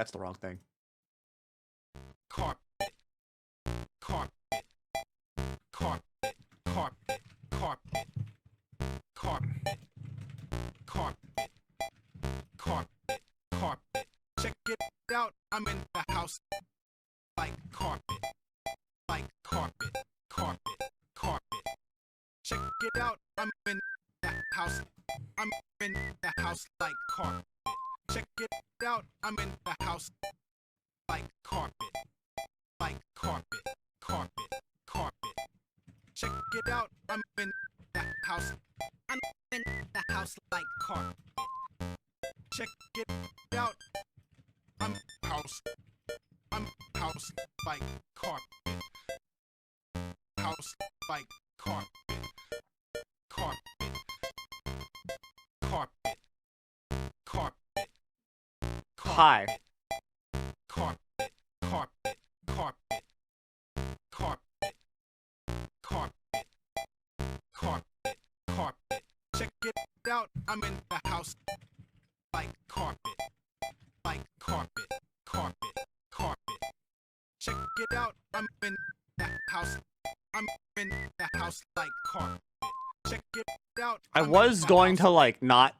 That's the wrong thing. Carpet. Carpet. Carpet. Carpet. Carpet. Carpet. Carpet. Carpet. Carpet. Check it out. I'm in the house. Like carpet. Like carpet. Carpet. Carpet. Check it out. I'm in the house. I'm in the house like carpet. Check it out. I'm in the house like carpet. Like carpet. Carpet. Carpet. Check it out. I'm in the house. I'm in the house like carpet. Check it out. I'm house. I'm house like carpet. House like carpet. Carpet. Carpet. Carpet. Hi. Carpet. Carpet. Carpet. Carpet. Carpet. Carpet. Carpet. Check it out. I'm in the house like carpet. Like carpet. Carpet. Carpet. Check it out. I'm in the house. I'm in the house like carpet. Check it out. I was going to like not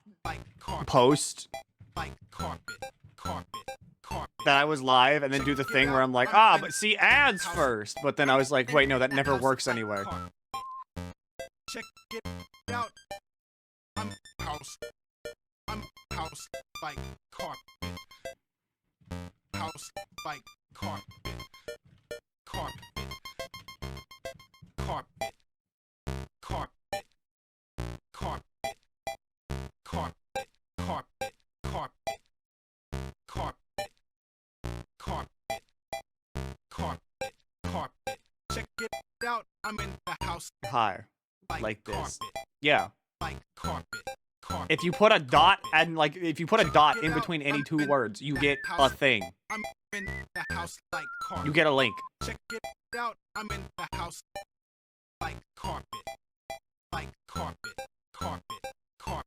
post like carpet. Carpet. Carpet. that I was live and then do the thing where I'm like, but see ads first. But then I was like, wait, no, that never works anyway. Check it out. I'm house. I'm house like carpet. House like carpet. Carpet. Carpet. Carpet. Carpet. Carpet. Carpet. Carpet. Carpet. Carpet. Carpet. Carpet. Check it out. I'm in the house. Hi. Like this. Carpet. Yeah. Like carpet. Carpet. If you put a dot and like if you put a dot in between any two words, you get a thing. I'm in the house like carpet. You get a link. Check it out. I'm in the house like carpet. Like carpet. Carpet. Carpet.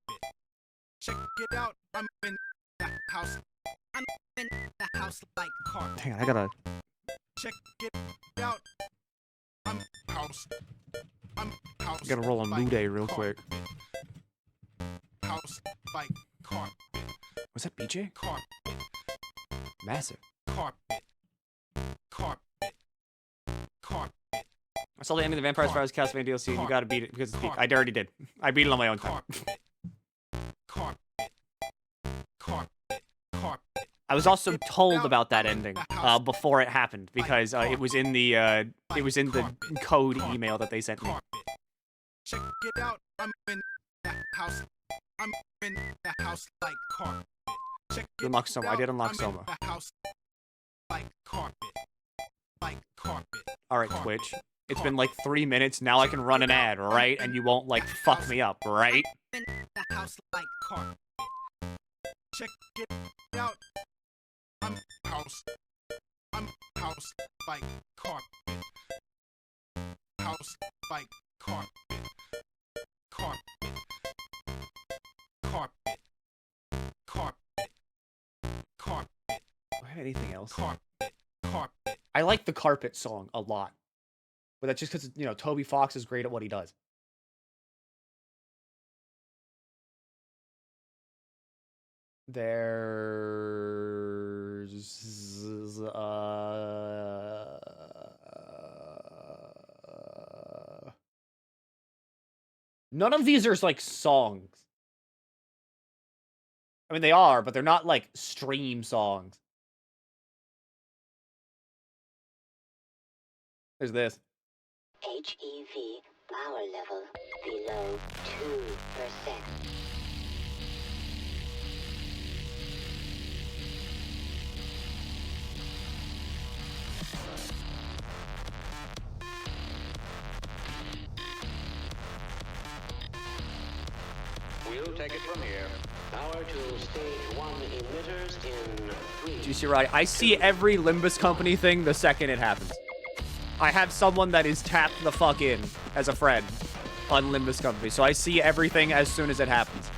Check it out. I'm in the house. I'm in the house like carpet. Dang, I gotta. Check it out. I'm house. I'm house. I gotta roll a Moo Day real quick. House like carpet. Was that BJ? Carpet. Massive. Carpet. Carpet. Carpet. I saw the end of the Vampire Survivors Castlevania DLC and you gotta beat it because it's I already did. I beat it on my own time. Carpet. Carpet. Carpet. I was also told about that ending before it happened because it was in the code email that they sent me. Check it out. I'm in the house. I'm in the house like carpet. Check it Unlock Soma. I did unlock I'm Soma. in the house like carpet. Like carpet. Alright, Twitch. It's been like 3 minutes, now I can run an ad, right? And you won't, like, fuck me up, right? I'm in the house like carpet. Check it out. I'm house. I'm house like carpet. House like carpet. Carpet. Carpet. Carpet. Carpet. Do I have anything else? Carpet. Carpet. I like the Carpet song a lot. But that's just because, you know, Toby Fox is great at what he does. There's... None of these are, like, songs. I mean, they are, but they're not, like, stream songs. There's this. HEV power level below 2%. We'll take it from here. Power to stage 1 emitters in 3. Do you see right? I see every Limbus Company thing the second it happens. I have someone that is tapped the fuck in as a friend on Limbus Company, so I see everything as soon as it happens.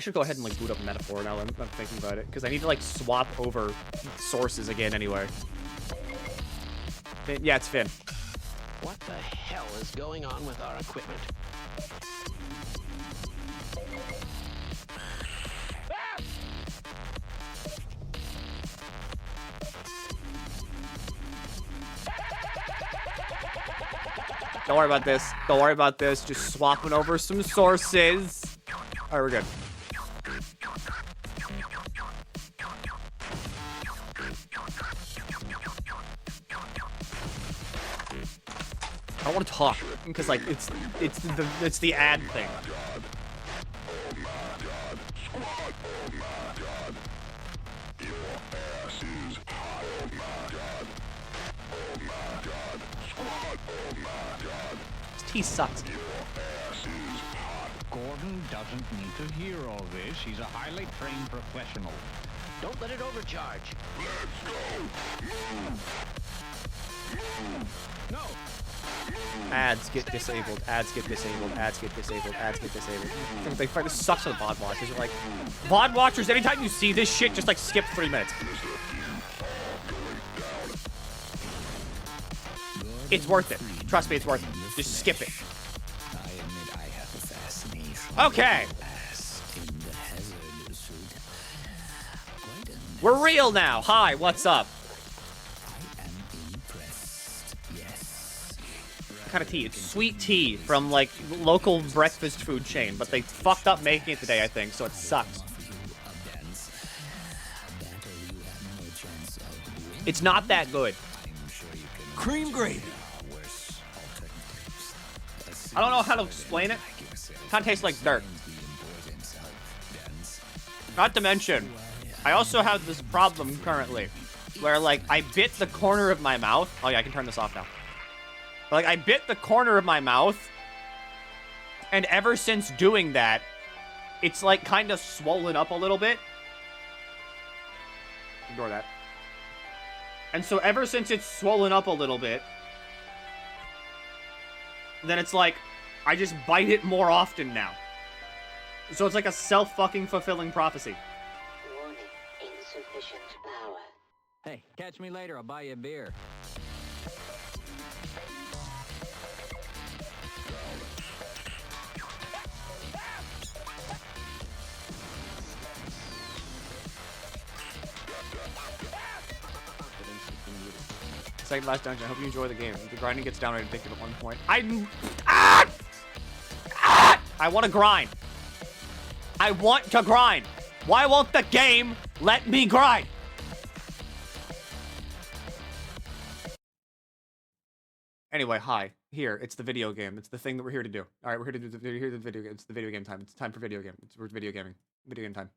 should go ahead and like boot up Metaphor now. I'm thinking about it because I need to like swap over sources again anyway. Yeah, it's Finn. What the hell is going on with our equipment? Don't worry about this. Don't worry about this. Just swapping over some sources. All right, we're good. I don't want to talk because like it's the ad thing. This tea sucks. Gordon doesn't need to hear all this. He's a highly trained professional. Don't let it overcharge. No. Ads get disabled. Ads get disabled. Ads get disabled. Ads get disabled. They find this sucks with VOD watchers. You're like, VOD watchers. Anytime you see this shit, just like skip 3 minutes. It's worth it. Trust me, it's worth it. Just skip it. Okay. We're real now. Hi, what's up? What kind of tea? It's sweet tea from like local breakfast food chain, but they fucked up making it today, I think, so it sucks. It's not that good. Cream gravy. I don't know how to explain it. Kind of tastes like dirt. Not to mention, I also have this problem currently, where like I bit the corner of my mouth. Oh yeah, I can turn this off now. But, like I bit the corner of my mouth, and ever since doing that, it's like kind of swollen up a little bit. Ignore that. And so ever since it's swollen up a little bit, then it's like, I just bite it more often now. So it's like a self-fucking fulfilling prophecy. Warning, insufficient power. Hey, catch me later. I'll buy you a beer. Second last dungeon. I hope you enjoy the game. The grinding gets downright addictive at one point. I want to grind. I want to grind. Why won't the game let me grind? Anyway, hi. Here, it's the video game. It's the thing that we're here to do. All right, we're here to do the video game. It's the video game time. It's time for video game. We're video gaming. Video game time.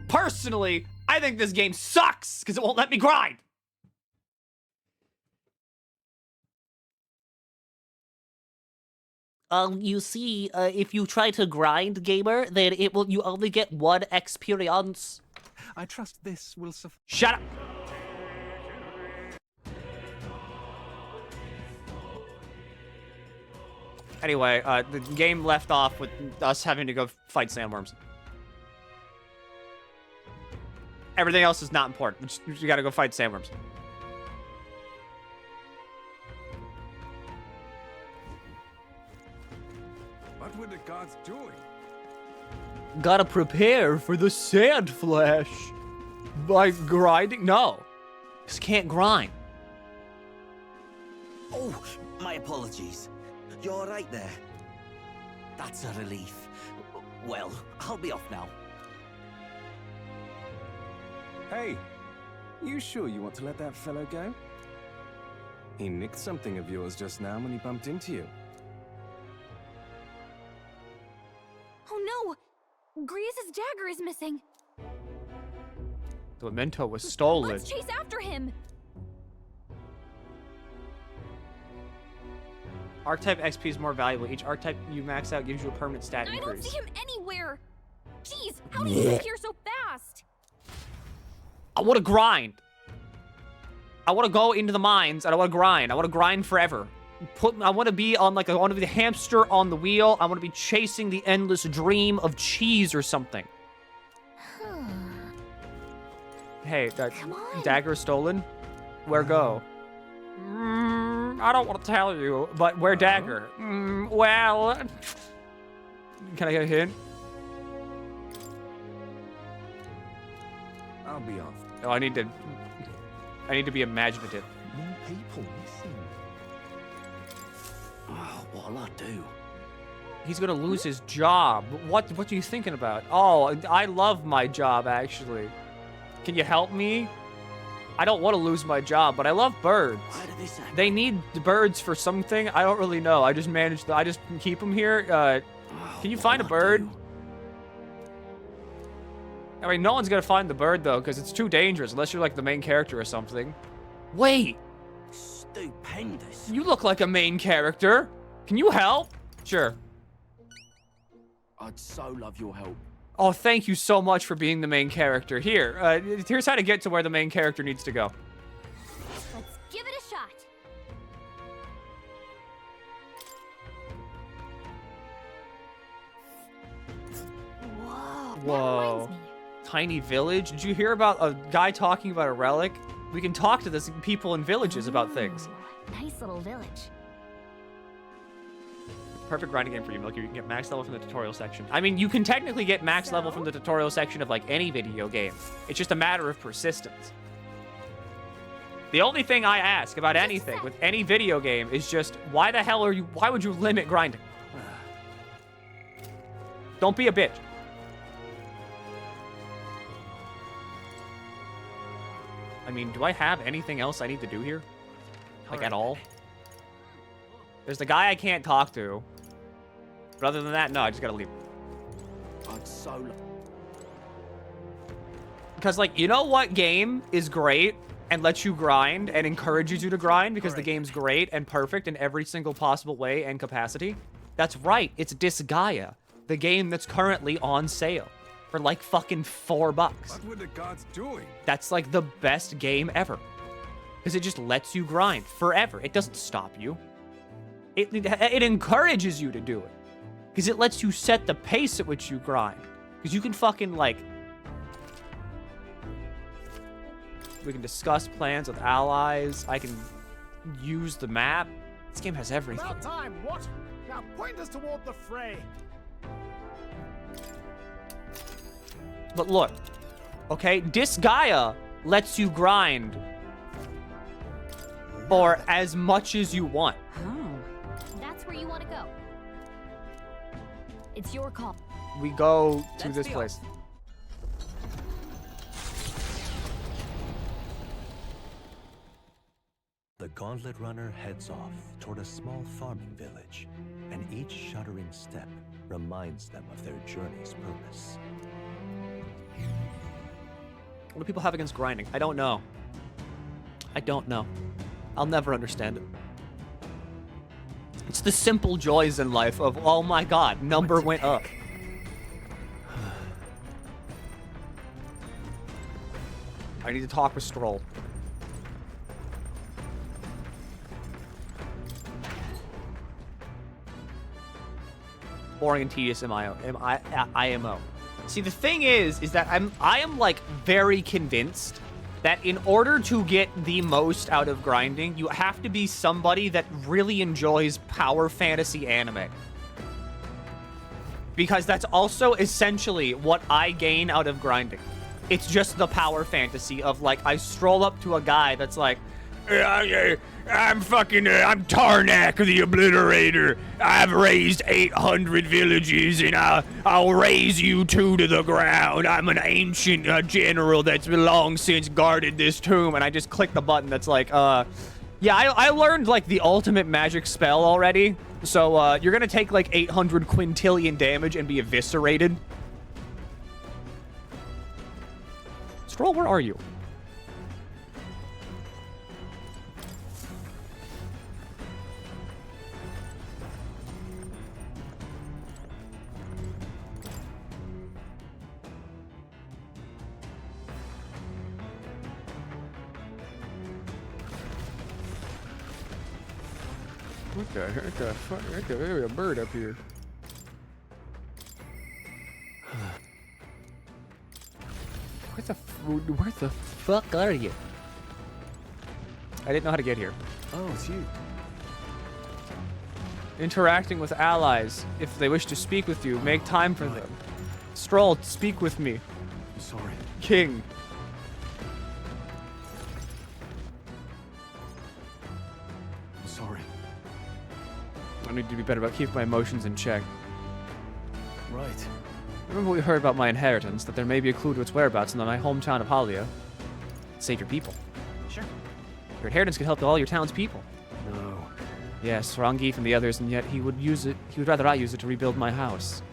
Personally, I think this game sucks because it won't let me grind. You see, if you try to grind, gamer, then you only get 1 experience. I trust this will suffice. Shut up. Anyway, the game left off with us having to go fight sandworms. Everything else is not important. We just gotta go fight sandworms. What were the gods doing? Gotta prepare for the sand flash. By grinding? No. Just can't grind. Oh, my apologies. You're all right there? That's a relief. Well, I'll be off now. Hey, you sure you want to let that fellow go? He nicked something of yours just now when he bumped into you. Oh no! Griez's dagger is missing. The memento was stolen. Let's chase after him. Archetype XP is more valuable. Each archetype you max out gives you a permanent stat I increase. don't see him anywhere. Jeez, how did he get here so fast? I want to grind. I want to go into the mines and I want to grind. I want to grind forever. I want to be on like I want to be the hamster on the wheel. I want to be chasing the endless dream of cheese or something. Hey, that dagger stolen. Where go? I don't want to tell you, but where dagger? Well, can I get a hint? I'll be off. Oh, I need to be imaginative. More people missing. Oh, what'll I do? He's gonna lose his job. What are you thinking about? Oh, I love my job, actually. Can you help me? I don't want to lose my job, but I love birds. Why did they say? They need the birds for something. I don't really know. I just keep them here. Can you find a bird? I mean, no one's gonna find the bird, though, because it's too dangerous, unless you're, like, the main character or something. Wait! Stupendous. You look like a main character. Can you help? Sure. I'd so love your help. Oh, thank you so much for being the main character. Here, here's how to get to where the main character needs to go. Let's give it a shot. Whoa. That reminds me. Tiny village? Did you hear about a guy talking about a relic? We can talk to this people in villages about things. Nice little village. Perfect grinding game for you, Milky. You can get max level from the tutorial section. I mean, you can technically get max level from the tutorial section of, like, any video game. It's just a matter of persistence. The only thing I ask about anything with any video game is just, why would you limit grinding? Don't be a bitch. I mean, do I have anything else I need to do here? Like, at all? There's the guy I can't talk to. But other than that, no, I just gotta leave. I'd so Because, like, you know what game is great and lets you grind and encourages you to grind because the game's great and perfect in every single possible way and capacity? That's right, it's Disgaea, the game that's currently on sale for, like, fucking $4. What were the gods doing? That's, like, the best game ever. Because it just lets you grind forever. It doesn't stop you. It encourages you to do it. Because it lets you set the pace at which you grind. Because you can fucking, like... We can discuss plans with allies. I can use the map. This game has everything. About time, what? Now point us toward the fray. But look, okay? Disgaea lets you grind for as much as you want. That's where you want to go. It's your call. We go to Let's this be place. The Gauntlet Runner heads off toward a small farming village, and each shuddering step reminds them of their journey's purpose. What do people have against grinding? I don't know. I don't know. I'll never understand it. It's the simple joys in life of, oh my god, number went up. I need to talk with Stroll. Boring and tedious IMO. See, the thing is that I am like very convinced that in order to get the most out of grinding, you have to be somebody that really enjoys power fantasy anime. Because that's also essentially what I gain out of grinding. It's just the power fantasy of, like, I stroll up to a guy that's like, I'm Tarnak the Obliterator. I've raised 800 villages, and I'll raise you 2 to the ground. I'm an ancient general that's long since guarded this tomb. And I just click the button that's like, yeah, I learned, like, the ultimate magic spell already. So, you're gonna take, like, 800 quintillion damage and be eviscerated. Stroll, where are you? What the heck? What the fuck? There's a bird up here. Where the fuck are you? I didn't know how to get here. Oh, it's you. Interacting with allies. If they wish to speak with you, make time for them. Stroll, speak with me. I'm sorry. King. I'm sorry. I need to be better about keeping my emotions in check. Right. Remember what we heard about my inheritance, that there may be a clue to its whereabouts in my hometown of Halia. Save your people. Sure. Your inheritance could help all your town's people. No. Yes, Rangi and the others, and yet he would use it. He would rather I use it to rebuild my house.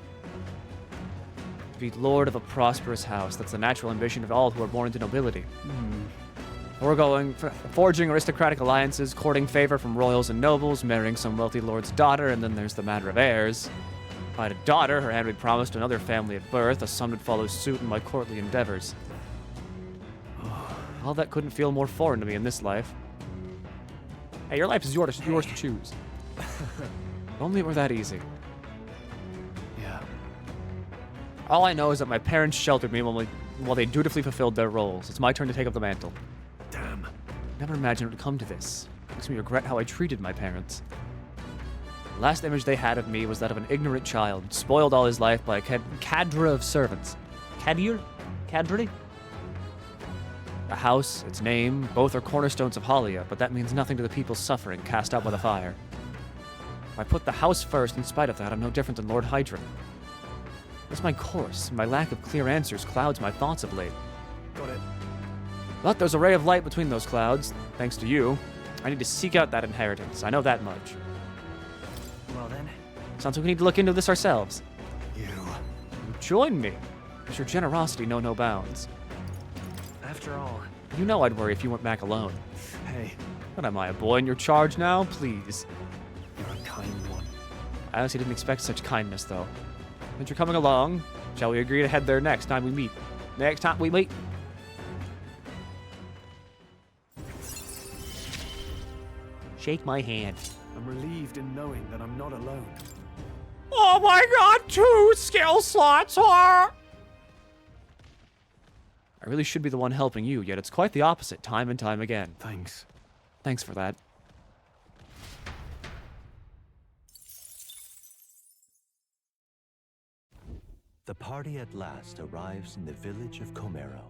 To be lord of a prosperous house. That's the natural ambition of all who are born into nobility. We're going forging aristocratic alliances, courting favor from royals and nobles, marrying some wealthy lord's daughter, and then there's the matter of heirs. If I had a daughter, her hand would be promised to another family at birth, a son would follow suit in my courtly endeavors. All that couldn't feel more foreign to me in this life. Hey, your life is yours to choose. If only it were that easy. Yeah. All I know is that my parents sheltered me while they dutifully fulfilled their roles. It's my turn to take up the mantle. Damn. Never imagined it would come to this. Makes me regret how I treated my parents. The last image they had of me was that of an ignorant child, spoiled all his life by a cadre of servants. Cadre? A house, its name, both are cornerstones of Halia, but that means nothing to the people suffering, cast out by the fire. If I put the house first, in spite of that, I'm no different than Lord Hydra. It's my course, my lack of clear answers clouds my thoughts of late. Got it. But there's a ray of light between those clouds, thanks to you. I need to seek out that inheritance, I know that much. Well then. Sounds like we need to look into this ourselves. You. Join me. Does your generosity know no bounds? After all. You know I'd worry if you went back alone. Hey. What am I, a boy in your charge now? Please. You're a kind one. I honestly didn't expect such kindness, though. Since you're coming along, shall we agree to head there next time we meet? Next time we meet? Shake my hand. I'm relieved in knowing that I'm not alone. Oh my god, 2 skill slots are... I really should be the one helping you, yet it's quite the opposite time and time again. Thanks. Thanks for that. The party at last arrives in the village of Comero,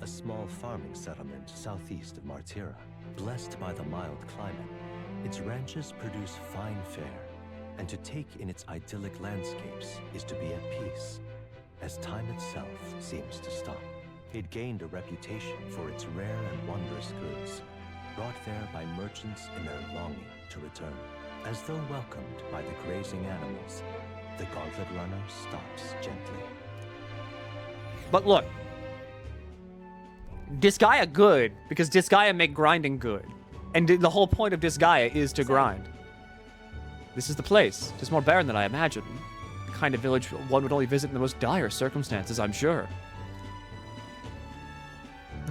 a small farming settlement southeast of Martira. Blessed by the mild climate, its ranches produce fine fare, and to take in its idyllic landscapes is to be at peace, as time itself seems to stop. It gained a reputation for its rare and wondrous goods, brought there by merchants in their longing to return. As though welcomed by the grazing animals, the gauntlet runner stops gently. But look. Disgaea good, because Disgaea make grinding good. And the whole point of Disgaea is to grind. This is the place. It's more barren than I imagined. The kind of village one would only visit in the most dire circumstances, I'm sure.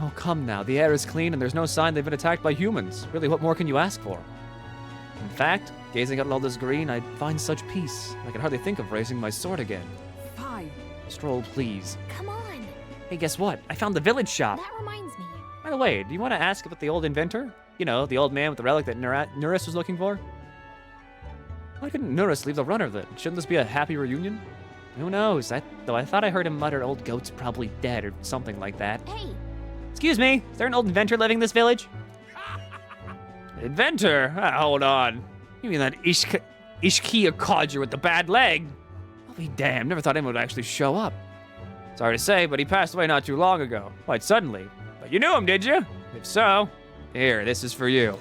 Oh, come now. The air is clean and there's no sign they've been attacked by humans. Really, what more can you ask for? In fact, gazing at all this green, I'd find such peace. I could hardly think of raising my sword again. Fine. Stroll, please. Come on. Hey, guess what? I found the village shop. That reminds me. By the way, do you want to ask about the old inventor? You know, the old man with the relic that Nuris was looking for? Why couldn't Nuris leave the runner then? Shouldn't this be a happy reunion? Who knows? Though I thought I heard him mutter old goat's probably dead or something like that. Hey. Excuse me, is there an old inventor living in this village? Inventor? Hold on. You mean that Ishkia codger with the bad leg? I'll be damned, never thought anyone would actually show up. Sorry to say, but he passed away not too long ago. Quite suddenly. But you knew him, did you? If so, here, this is for you.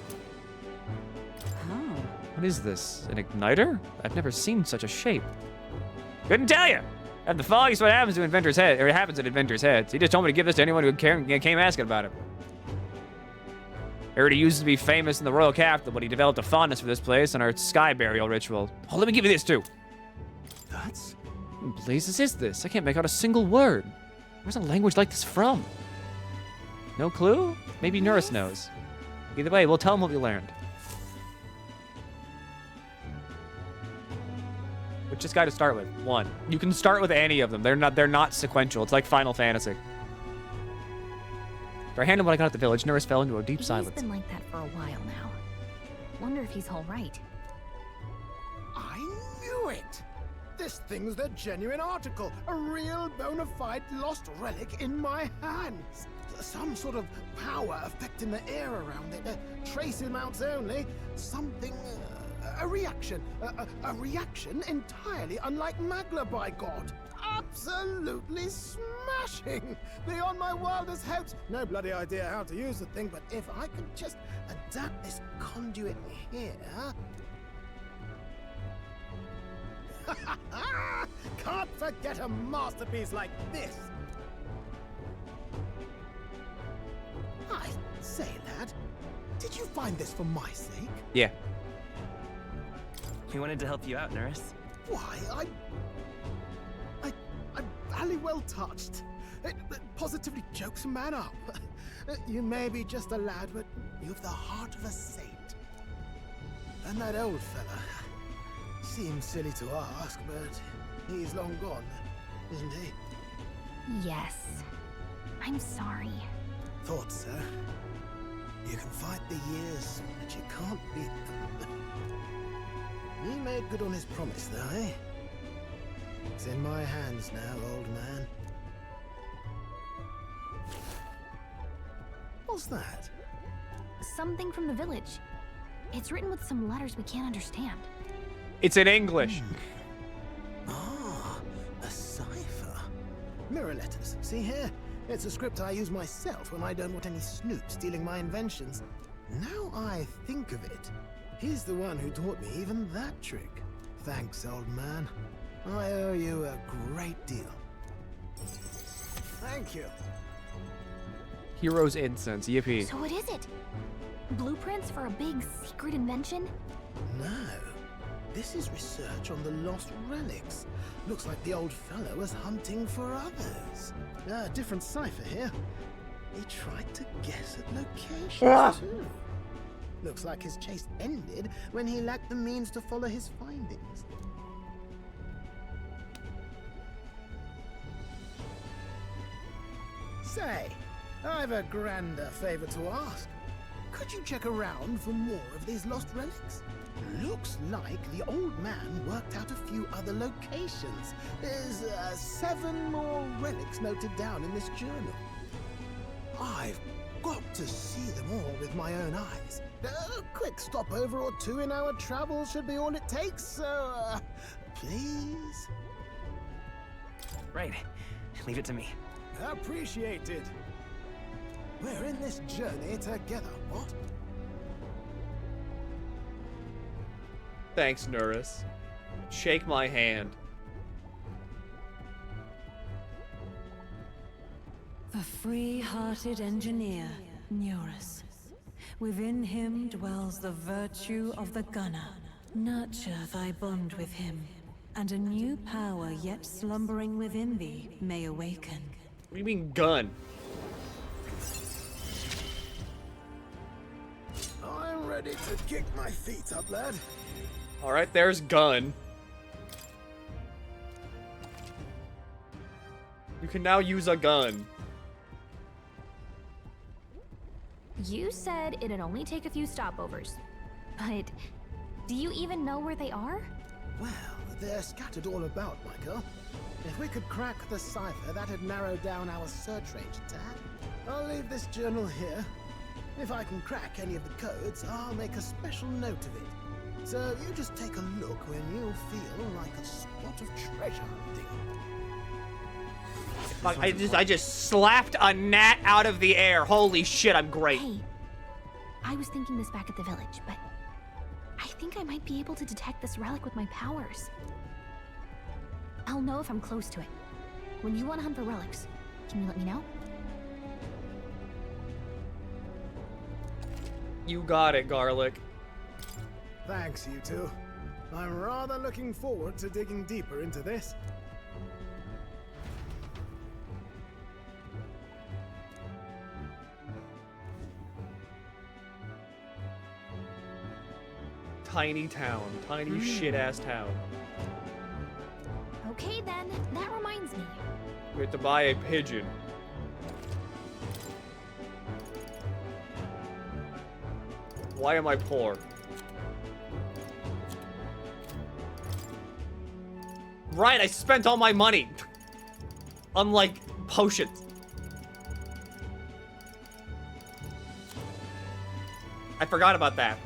Oh. What is this? An igniter? I've never seen such a shape. Couldn't tell you. At the foggiest what happens to inventors' head, or it happens at inventors' heads. He just told me to give this to anyone who came asking about it. I heard he used to be famous in the royal capital, but he developed a fondness for this place and our sky burial ritual. Oh, let me give you this too. That's... What blazes is this? I can't make out a single word. Where's a language like this from? No clue? Maybe Nuris knows. Either way, we'll tell him what we learned. Which this guy to start with? 1. You can start with any of them. They're not sequential. It's like Final Fantasy. I handled what I got at the village. Nervous fell into a deep silence. He's been like that for a while now. Wonder if he's all right. I knew it! This thing's the genuine article. A real bona fide lost relic in my hands. Some sort of power affecting the air around it. Trace amounts only. Something... a reaction. A reaction entirely unlike Magla, by God. Absolutely smashing! Beyond my wildest hopes. No bloody idea how to use the thing, but if I could just adapt this conduit here... Can't forget a masterpiece like this! I say, lad, did you find this for my sake? Yeah. We wanted to help you out, nurse. Why, I'm very well touched. It positively jokes a man up. You may be just a lad, but you've the heart of a saint. And that old fella seems silly to ask, but he's long gone, isn't he? Yes. I'm sorry. Thought so. You can fight the years, but you can't beat them. He made good on his promise, though, eh? It's in my hands now, old man. What's that? Something from the village. It's written with some letters we can't understand. It's in English. Ah, a cipher. Mirror letters. See here? It's a script I use myself when I don't want any snoop stealing my inventions. Now I think of it, he's the one who taught me even that trick. Thanks, old man. I owe you a great deal. Thank you. Hero's incense. Yippee. So what is it? Blueprints for a big secret invention? No. This is research on the lost relics. Looks like the old fellow was hunting for others. Different cipher here. He tried to guess at locations too. Looks like his chase ended when he lacked the means to follow his findings. Say, I've a grander favor to ask. Could you check around for more of these lost relics? Looks like the old man worked out a few other locations. There's 7 more relics noted down in this journal. I've got to see them all with my own eyes. A quick stopover or 2 in our travels should be all it takes, so please? Right. Leave it to me. Appreciated. We're in this journey together, what? Thanks, Nurus. Shake my hand. The free-hearted engineer, Nurus. Within him dwells the virtue of the gunner. Nurture thy bond with him, and a new power yet slumbering within thee may awaken. What do you mean, gun? I'm ready to kick my feet up, lad. Alright, there's gun. You can now use a gun. You said it'd only take a few stopovers. But do you even know where they are? Well, they're scattered all about, Michael. If we could crack the cipher, that'd narrow down our search range a tad. I'll leave this journal here. If I can crack any of the codes, I'll make a special note of it. So you just take a look when you feel like a spot of treasure hunting. Fuck, I just slapped a gnat out of the air. Holy shit, I'm great. Hey, I was thinking this back at the village, but I think I might be able to detect this relic with my powers. I'll know if I'm close to it. When you want to hunt for relics, can you let me know? You got it, Garlic. Thanks, you two. I'm rather looking forward to digging deeper into this. Tiny town. Tiny shit-ass town. Okay then, that reminds me. We have to buy a pigeon. Why am I poor? Right, I spent all my money on, like, potions. I forgot about that.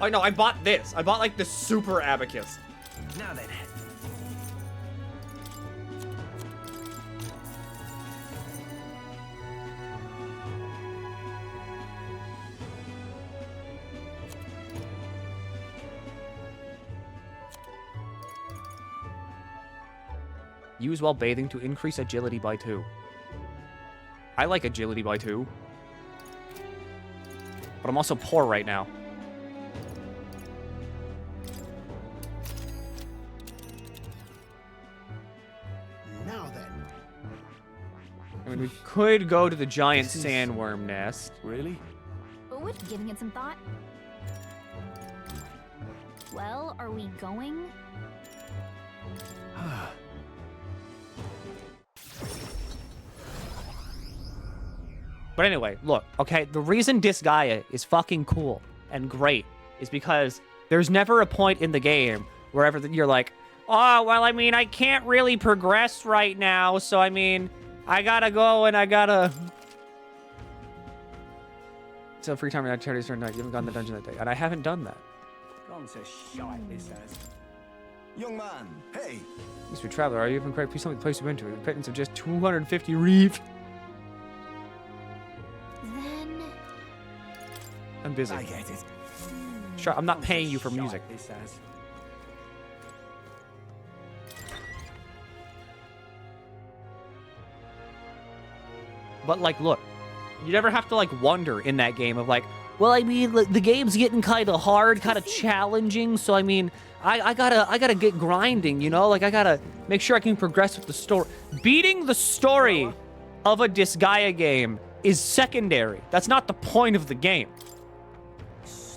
Oh, no, I bought this. I bought, like, the super abacus. Now then. Use while bathing to increase agility by 2. I like agility by 2. But I'm also poor right now. Now then. I mean, we could go to the giant sandworm nest. Really? With giving it some thought. Well, are we going? But anyway, look, okay, the reason Disgaea is fucking cool and great is because there's never a point in the game wherever you're like, oh, well, I mean, I can't really progress right now, so I mean, I gotta go and I gotta... So free time and charities during night, you haven't gone to the dungeon that day, and I haven't done that. Gone to shite, this has. Young man, hey! Mr. Traveler, are you even correct? Please tell me the place you've been to. A pittance of just 250 reef. Then... I'm busy. I get it. Sure, I'm not paying you for music. This has. But, like, look, you never have to, like, wonder in that game of, like, well, I mean, like, the game's getting kind of hard, kind of challenging, so, I mean, I gotta get grinding, you know? Like, I gotta make sure I can progress with the story. Beating the story of a Disgaea game is secondary. That's not the point of the game.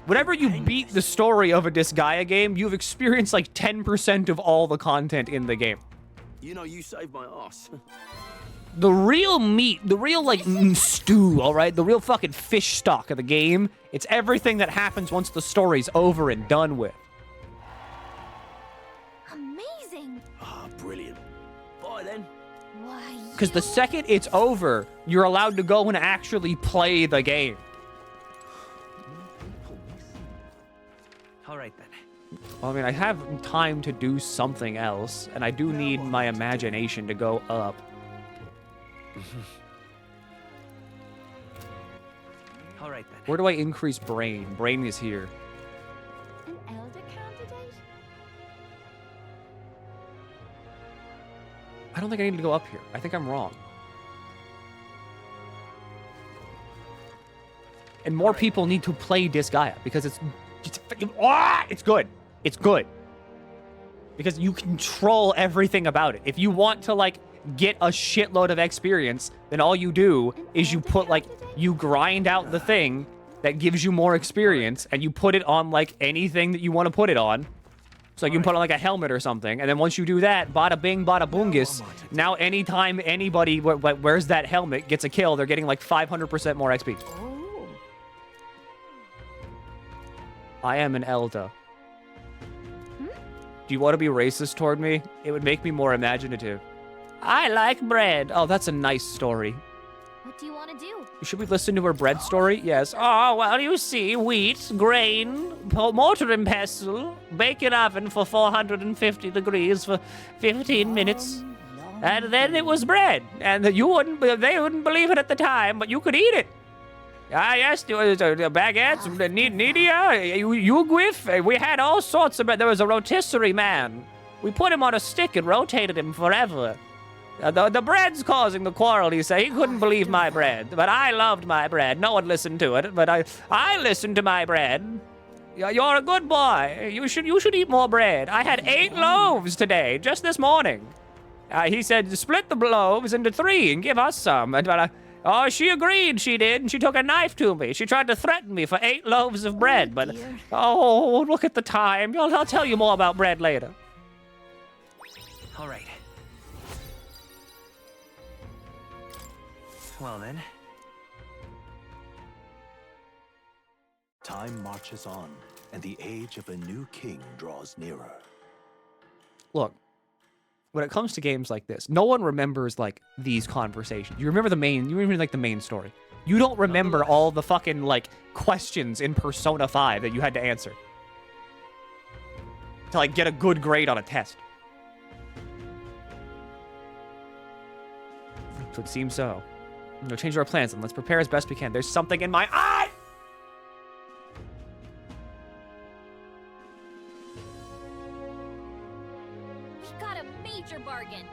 Whenever you beat the story of a Disgaea game, you've experienced, like, 10% of all the content in the game. You know, you saved my ass. The real meat, the real, like, stew, all right? The real fucking fish stock of the game, it's everything that happens once the story's over and done with. Amazing! Ah, brilliant. Bye, then. Why, Because the second it's over, you're allowed to go and actually play the game. All right, then. Well, I mean, I have time to do something else, and I do need my imagination to go up. All right, then. Where do I increase brain? Brain is here. An elder candidate? I don't think I need to go up here. I think I'm wrong. And more people need to play Disgaea because it's good. It's good. Because you control everything about it. If you want to, like, get a shitload of experience, then all you do is you put, like, you grind out the thing that gives you more experience, and you put it on, like, anything that you want to put it on. So you can put on, like, a helmet or something, and then once you do that, bada bing, bada boongus, now anytime anybody wears that helmet, gets a kill, they're getting, like, 500% more XP. Oh. I am an Elder. Do you want to be racist toward me? It would make me more imaginative. I like bread. Oh, that's a nice story. What do you want to do? Should we listen to her bread story? Yes. Oh, well, you see, wheat, grain, mortar and pestle, bake in oven for 450 degrees for 15 minutes. And then it was bread. And they wouldn't believe it at the time, but you could eat it. Ah, yes, there was baguettes, Nidia, Uguif. We had all sorts of bread. There was a rotisserie man. We put him on a stick and rotated him forever. The bread's causing the quarrel, he said. He couldn't believe my bread. But I loved my bread. No one listened to it, but I listened to my bread. You're a good boy. You should eat more bread. I had 8 loaves today, just this morning. He said, split the loaves into 3 and give us some. Oh, she agreed, she did, and she took a knife to me. She tried to threaten me for 8 loaves of bread, but... Oh, look at the time. I'll tell you more about bread later. All right. Well then. Time marches on, and the age of a new king draws nearer. Look, when it comes to games like this, no one remembers like these conversations. You remember like the main story. You don't remember all the fucking like questions in Persona 5 that you had to answer to like get a good grade on a test. It would seem so. No, change our plans and let's prepare as best we can. There's something in my eye! We got a major bargain.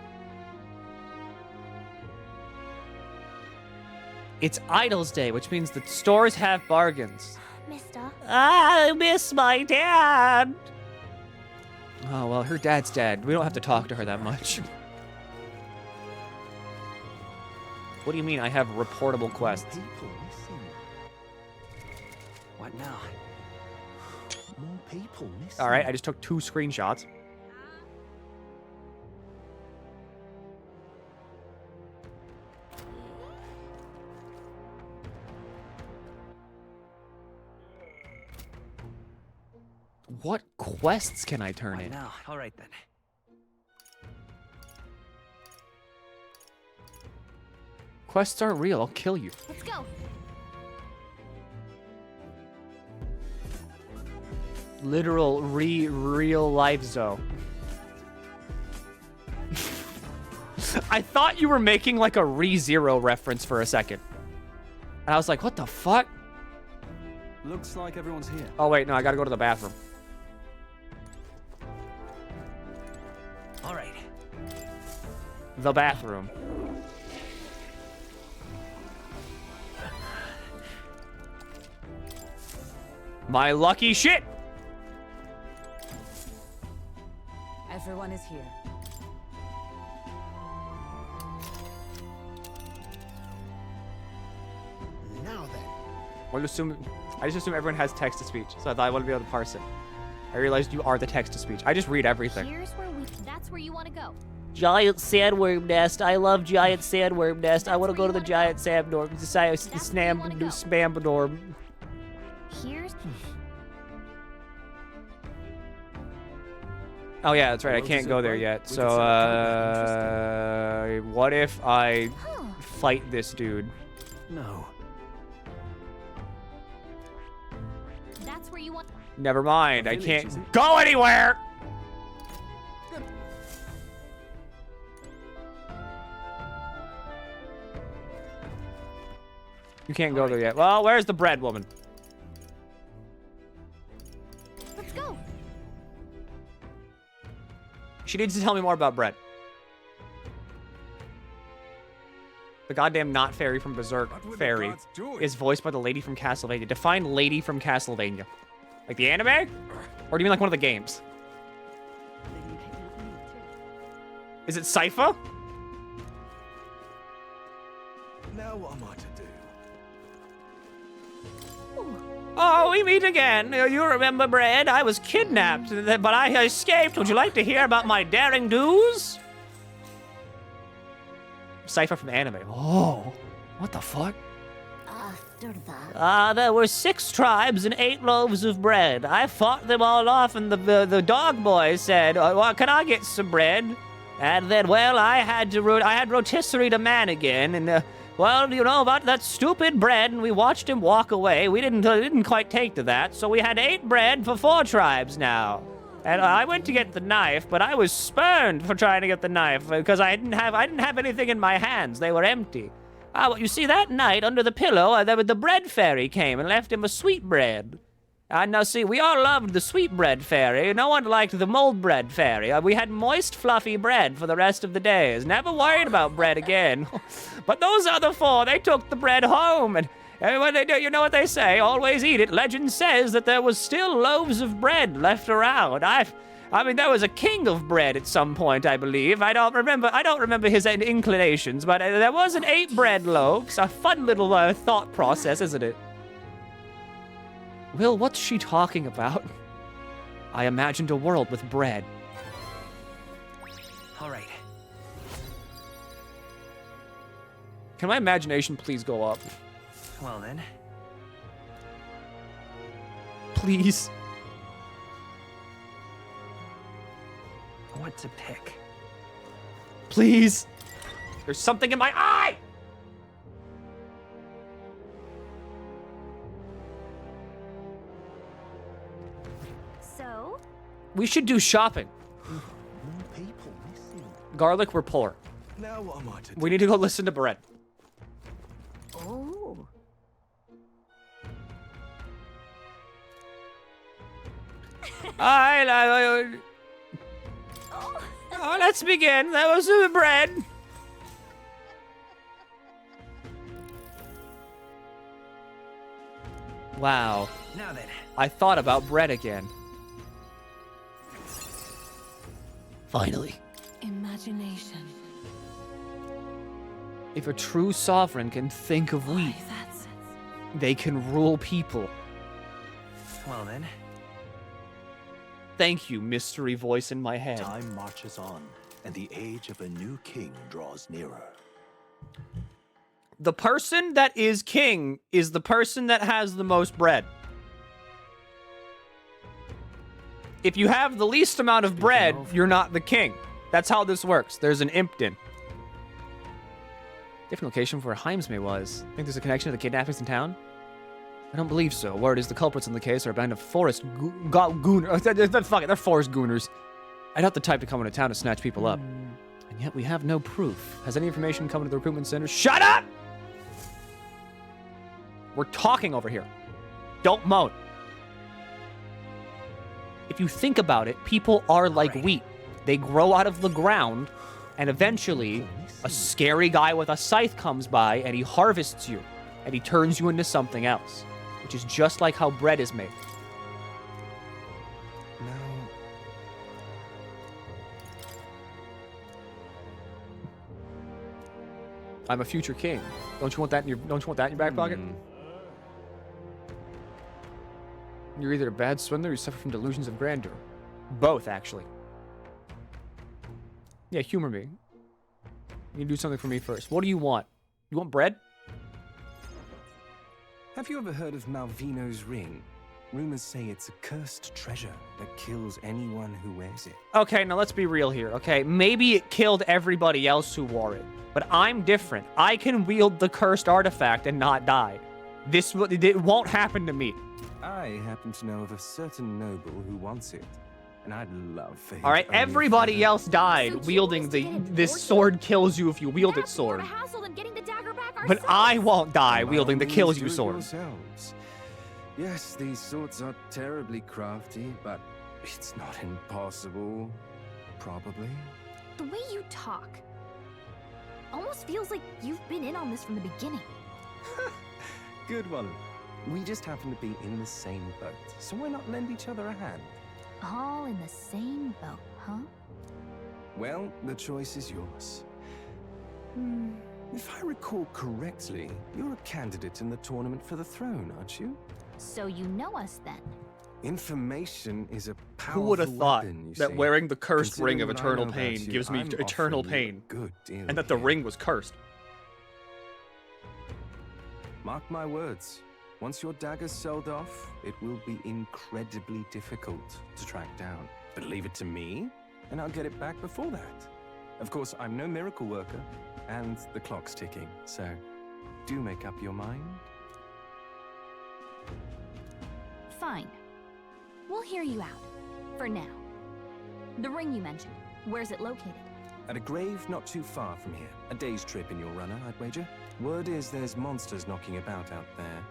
It's Idol's Day, which means that stores have bargains. Mister. I miss my dad. Oh, well, her dad's dead. We don't have to talk to her that much. What do you mean I have reportable quests? What now? More people missing. All right, I just took 2 screenshots. What quests can I turn in? Now, all right then. Quests aren't real. I'll kill you. Let's go. Literal real life Zoe. I thought you were making like a ReZero reference for a second. And I was like, what the fuck? Looks like everyone's here. Oh wait, no, I gotta go to the bathroom. All right. The bathroom. My lucky shit! Everyone is here. Now then. I just assume everyone has text-to-speech, so I thought I wouldn't be able to parse it. I realized you are the text-to-speech. I just read everything. Here's where that's where you want to go. Giant sandworm nest. I love giant sandworm nest. I want to go to the giant sandworm. Spambadorm. Here's. Oh yeah, that's right. I can't go there yet. So, what if I fight this dude? No. That's where you want. Never mind. I can't go anywhere. You can't go there yet. Well, where's the bread woman? Let's go. She needs to tell me more about bread. The goddamn not fairy from Berserk fairy is voiced by the lady from Castlevania. Define lady from Castlevania. Like the anime? Or do you mean like one of the games? Is it Sypha? Now what am I to do? Oh, we meet again. You remember Bread? I was kidnapped, but I escaped. Would you like to hear about my daring do's? Sypha from anime. Oh, what the fuck? There were 6 tribes and 8 loaves of bread. I fought them all off, and the dog boy said, well, can I get some bread? And then, well, I had rotisserie to man again, and well, you know about that stupid bread, and we watched him walk away. We didn't quite take to that, so we had 8 bread for 4 tribes now. And I went to get the knife, but I was spurned for trying to get the knife because I didn't have anything in my hands. They were empty. Well, you see, that night under the pillow, the bread fairy came and left him a sweet bread. And now, see, we all loved the sweet bread fairy. No one liked the mold bread fairy. We had moist, fluffy bread for the rest of the days. Never worried about bread again. But those other 4, they took the bread home. And what they do, you know what they say? Always eat it. Legend says that there was still loaves of bread left around. I mean, there was a king of bread at some point, I believe. I don't remember his inclinations, but there was an 8 bread loaves. A fun little thought process, isn't it? Will, what's she talking about? I imagined a world with bread. All right. Can my imagination please go up? Well then. Please. What to pick? Please. There's something in my eye! So? We should do shopping. More people missing. Garlic, we're poor. Now what am I to do? We need to go listen to Brett. Oh. Oh, let's begin. That was bread. Wow. Now then. I thought about bread again. Finally. Imagination. If a true sovereign can think of wheat, they can rule people. Well then. Thank you, mystery voice in my head. Time marches on, and the age of a new king draws nearer. The person that is king is the person that has the most bread. If you have the least amount of bread, you're not the king. That's how this works. There's an Impton. Different location for where Heimsmay was. Think there's a connection to the kidnappings in town? I don't believe so. Word is the culprits in the case are a band of forest gooners. Fuck it, they're forest gooners. I doubt the type to come into town to snatch people up. And yet we have no proof. Has any information come into the recruitment center? Shut up! We're talking over here. Don't moan. If you think about it, people are like wheat. They grow out of the ground, and eventually, a scary guy with a scythe comes by, and he harvests you, and he turns you into something else, which is just like how bread is made. I'm a future king. Don't you want that in your back pocket? You're either a bad swindler or you suffer from delusions of grandeur. Both, actually. Yeah, humor me. You do something for me first. What do you want? You want bread? Have you ever heard of Malvino's ring? Rumors say it's a cursed treasure that kills anyone who wears it. Okay, now let's be real here, okay? Maybe it killed everybody else who wore it. But I'm different. I can wield the cursed artifact and not die. It won't happen to me. I happen to know of a certain noble who wants it, and I'd love for him. All right, everybody else died wielding this sword kills you if you wield it sword. But I won't die wielding the kills you sword. Yes, these swords are terribly crafty, but it's not impossible. Probably. The way you talk almost feels like you've been in on this from the beginning. Good one. We just happen to be in the same boat, so why not lend each other a hand? All in the same boat, huh? Well, the choice is yours. If I recall correctly, you're a candidate in the tournament for the throne, aren't you? So you know us then. Information is a powerful Who would have thought weapon, you that see. wearing the cursed ring of Considering what I eternal know about pain you, gives me I'm eternal offering you a pain, good deal and that the here. ring was cursed? Mark my words. Once your dagger's sold off, it will be incredibly difficult to track down. But leave it to me, and I'll get it back before that. Of course, I'm no miracle worker, and the clock's ticking, so do make up your mind. Fine. We'll hear you out. For now. The ring you mentioned, where's it located? At a grave not too far from here. A day's trip in your runner, I'd wager. Word is there's monsters knocking about out there.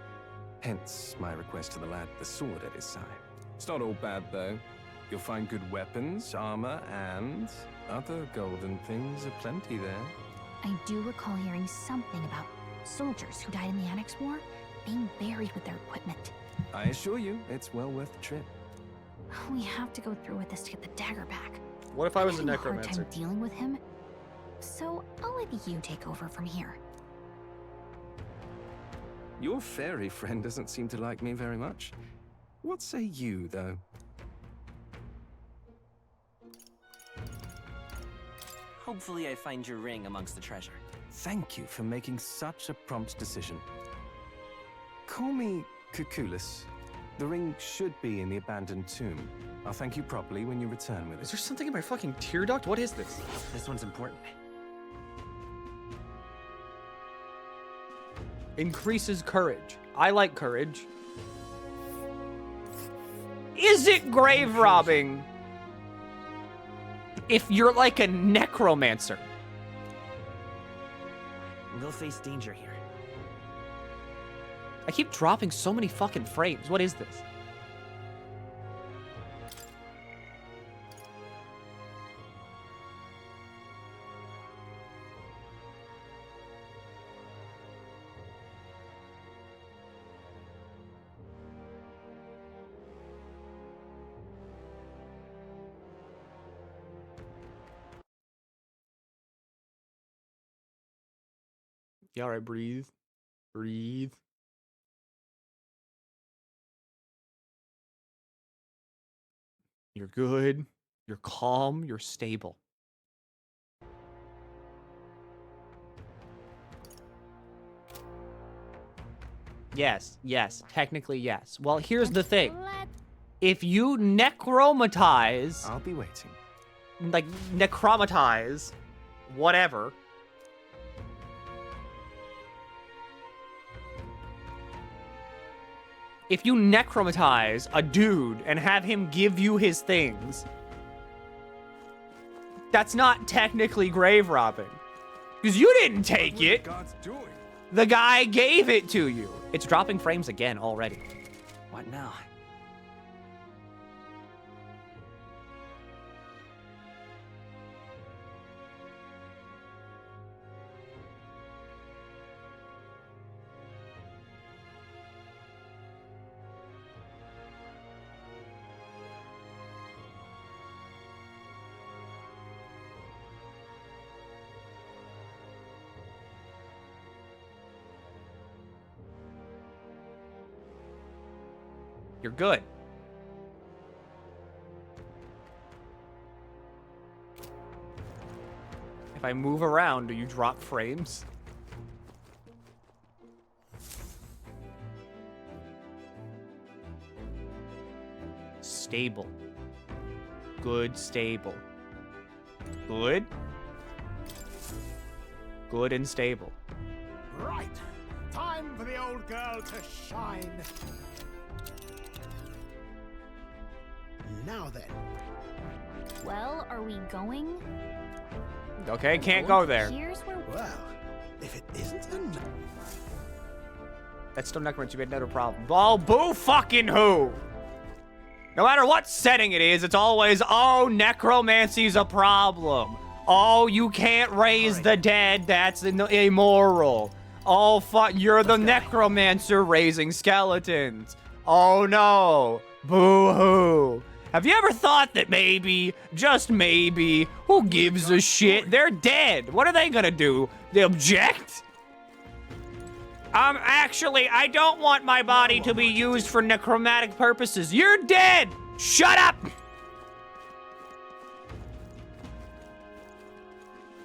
Hence my request to the lad with the sword at his side. It's not all bad, though. You'll find good weapons, armor, and other golden things aplenty there. I do recall hearing something about soldiers who died in the Annex War being buried with their equipment. I assure you, it's well worth the trip. We have to go through with this to get the dagger back. What if I was a I'm having hard necromancer? time dealing with him, so I'll let you take over from here. Your fairy friend doesn't seem to like me very much. What say you, though? Hopefully I find your ring amongst the treasure. Thank you for making such a prompt decision. Call me Cuculus. The ring should be in the abandoned tomb. I'll thank you properly when you return with it. Is there something in my fucking tear duct? What is this? This one's important. Increases courage. I like courage. Is it grave robbing if you're like a necromancer? We'll face danger here. I keep dropping so many fucking frames. What is this? Yeah, all right, breathe. Breathe. You're good. You're calm. You're stable. Yes, yes. Technically, yes. Well, here's the thing. If you necromatize... I'll be waiting. Like, necromatize whatever... If you necromatize a dude and have him give you his things, that's not technically grave robbing. Because you didn't take it. God's doing? The guy gave it to you. It's dropping frames again already. What now? You're good. If I move around, do you drop frames? Stable. Good, stable. Good. Good and stable. Right. Time for the old girl to shine. Now then. Well, are we going? Okay, can't go there. Here's where. Well, if it isn't enough. That's still necromancy. We had another problem. Oh, boo fucking who? No matter what setting it is, it's always, oh, necromancy's a problem. Oh, you can't raise the dead. That's immoral. Oh, fuck, you're the necromancer raising skeletons. Oh, no. Boo-hoo. Have you ever thought that maybe, just maybe, who gives a shit? They're dead. What are they gonna do? They object? Actually, I don't want my body to be used for necromantic purposes. You're dead! Shut up!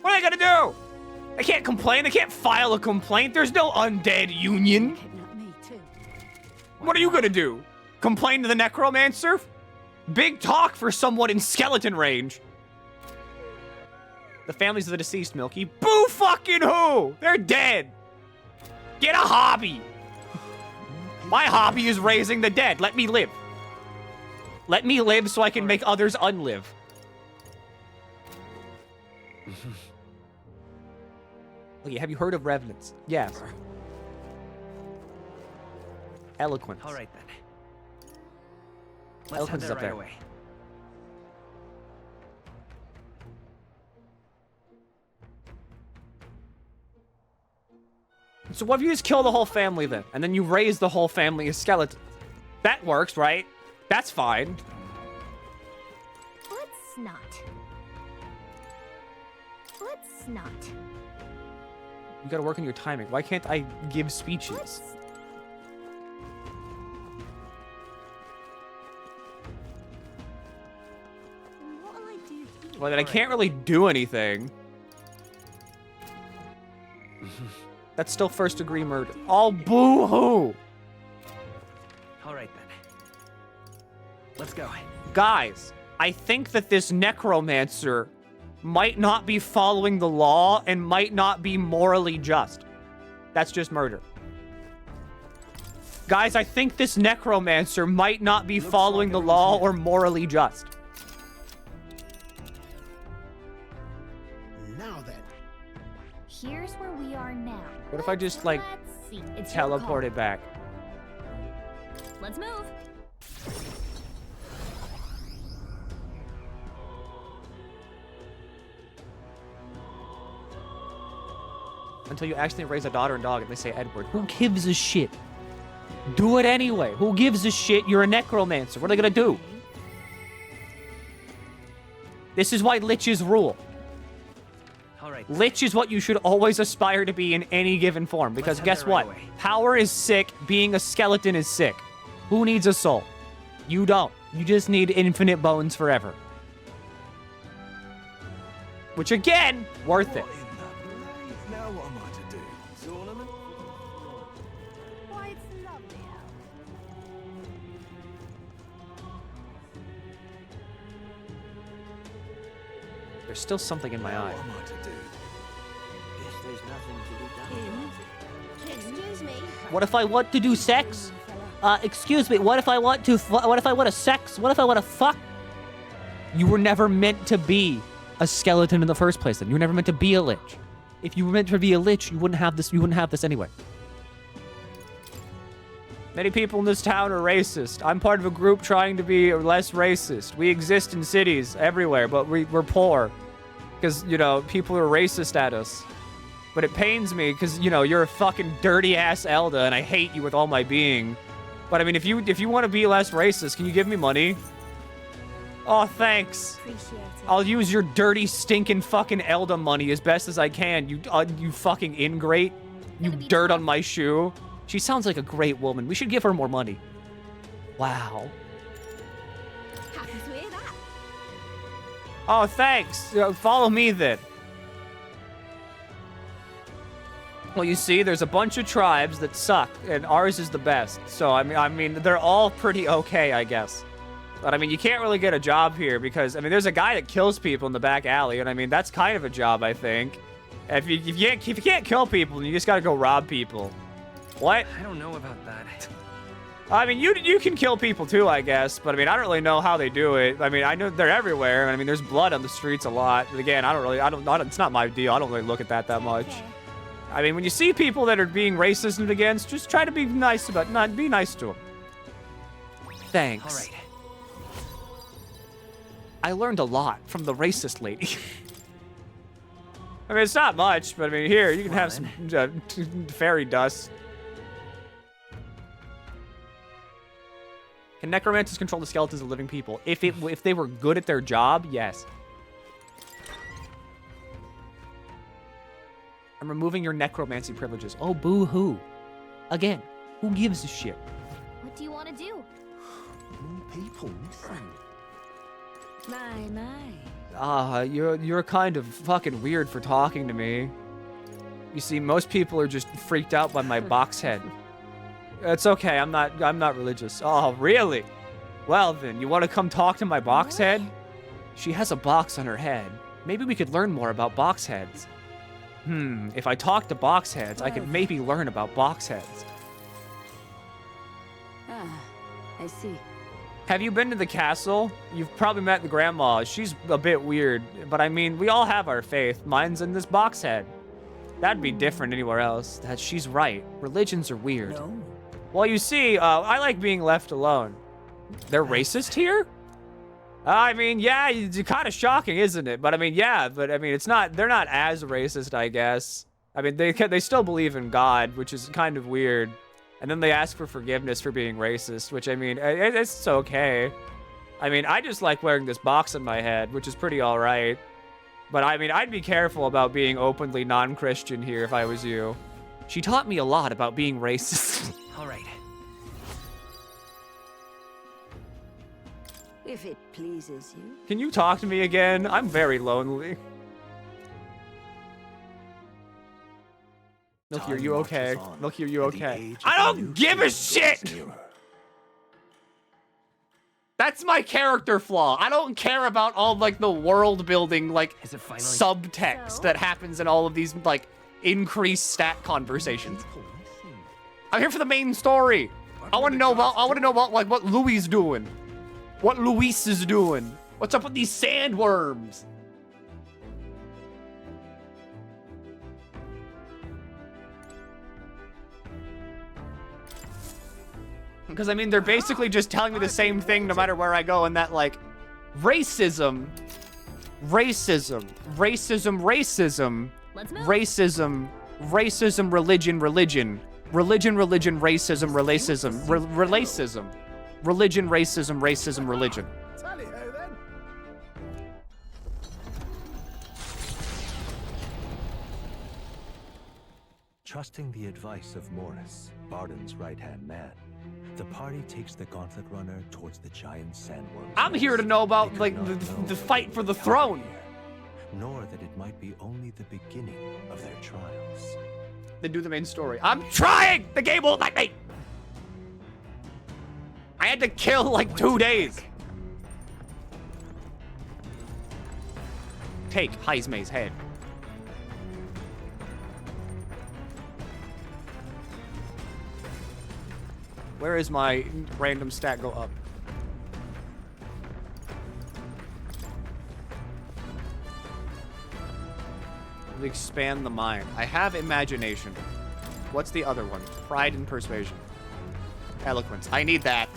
What are they gonna do? They can't complain. They can't file a complaint. There's no undead union. What are you gonna do? Complain to the necromancer? Big talk for someone in skeleton range. The families of the deceased, Milky. Boo fucking who? They're dead. Get a hobby. My hobby is raising the dead. Let me live. Let me live so I can make others unlive. Look, have you heard of revenants? Yes. Eloquence. All right then. Let's Eloquence head is there up right there. away. So what if you just kill the whole family then? And then you raise the whole family as skeletons? That works, right? That's fine. Let's not. Let's not. You gotta work on your timing. Why can't I give speeches? What will I do? Well, then I can't really do anything. That's still first-degree murder. Oh, boo-hoo! All right, then. Let's go. Guys, I think that this necromancer might not be following the law and might not be morally just. That's just murder. Guys, I think this necromancer might not be following the law or morally just. Now then. Here's where we are now. What if I just, like, Let's see. It's your teleport it back? call. Let's move. Until you accidentally raise a daughter and dog and they say Edward. Who gives a shit? Do it anyway. Who gives a shit? You're a necromancer. What are they gonna do? This is why liches rule. All right. Lich is what you should always aspire to be in any given form. Because head guess there right what? away. Power is sick. Being a skeleton is sick. Who needs a soul? You don't. You just need infinite bones forever. Which again, worth it. Now what am I to do? Tournament? Why, it's lovely out. There's still something in my eye. What am I to do? Guess there's nothing to be done. Excuse me. What if I want to do sex? Excuse me. What if I want to? What if I want to sex? What if I want to fuck? You were never meant to be a skeleton in the first place. Then you were never meant to be a lich. If you were meant to be a lich, you wouldn't have this. You wouldn't have this anyway. Many people in this town are racist. I'm part of a group trying to be less racist. We exist in cities everywhere, but we're poor. Because, you know, people are racist at us. But it pains me because, you know, you're a fucking dirty-ass Elda, and I hate you with all my being. But, I mean, if you want to be less racist, can you give me money? Oh, thanks. Appreciate it. I'll use your dirty, stinking fucking Elda money as best as I can, you fucking ingrate. You dirt on my shoe. She sounds like a great woman. We should give her more money. Wow. Happy to hear that. Oh, thanks. Follow me then. Well, you see, there's a bunch of tribes that suck, and ours is the best. So, I mean, they're all pretty okay, I guess. But, I mean, you can't really get a job here because, I mean, there's a guy that kills people in the back alley, and, I mean, that's kind of a job, I think. If you can't kill people, then you just gotta go rob people. What? I don't know about that. I mean, you can kill people too, I guess. But, I mean, I don't really know how they do it. I mean, I know they're everywhere. I mean, there's blood on the streets a lot. But, again, it's not my deal. I don't really look at that much. I mean, when you see people that are being racist against, just try to be nice be nice to them. Thanks. All right. I learned a lot from the racist lady. I mean, it's not much, but I mean, here, you can have some fairy dust. Can necromancers control the skeletons of living people? If they were good at their job, yes. I'm removing your necromancy privileges. Oh, boo-hoo. Again, who gives a shit? What do you want to do? People, My. You're kind of fucking weird for talking to me. You see, most people are just freaked out by my box head. It's okay, I'm not religious. Oh, really? Well then, you want to come talk to my box head? She has a box on her head. Maybe we could learn more about box heads. If I talk to box heads, I could maybe learn about box heads. Ah, I see. Have you been to the castle? You've probably met the grandma. She's a bit weird, but I mean, we all have our faith. Mine's in this box head. That'd be different anywhere else. She's right. Religions are weird. No. Well, you see, I like being left alone. They're racist here? I mean, yeah, it's kind of shocking, isn't it? But I mean, yeah, but I mean, they're not as racist, I guess. I mean, they still believe in God, which is kind of weird. And then they ask for forgiveness for being racist, which, I mean, it's okay. I mean, I just like wearing this box on my head, which is pretty all right. But I mean, I'd be careful about being openly non-Christian here if I was you. She taught me a lot about being racist. All right. If it pleases you. Can you talk to me again? I'm very lonely. Milky, are you okay? Milky, are you okay? I don't give a shit! That's my character flaw. I don't care about all, like, the world building, like, subtext that happens in all of these, like, increased stat conversations. I'm here for the main story. I want to know about, like, what Louis is doing. What Luis is doing. What's up with these sandworms? Because, I mean, they're basically just telling me the same thing no matter where I go, and that, like, racism, religion, racism, racism, religion, religion, racism, religion. Tally-ho then. Trusting the advice of Morris, Barden's right-hand man, the party takes the Gauntlet Runner towards the giant sandworm. I'm here to know about, like, the fight for the throne. Nor that it might be only the beginning of their trials. Then do the main story. I'm trying! The game won't let me! I had to kill, like, 2 days. Take Heismay's head. Where is my random stat go up? Expand the mind. I have imagination. What's the other one? Pride and persuasion. Eloquence. I need that.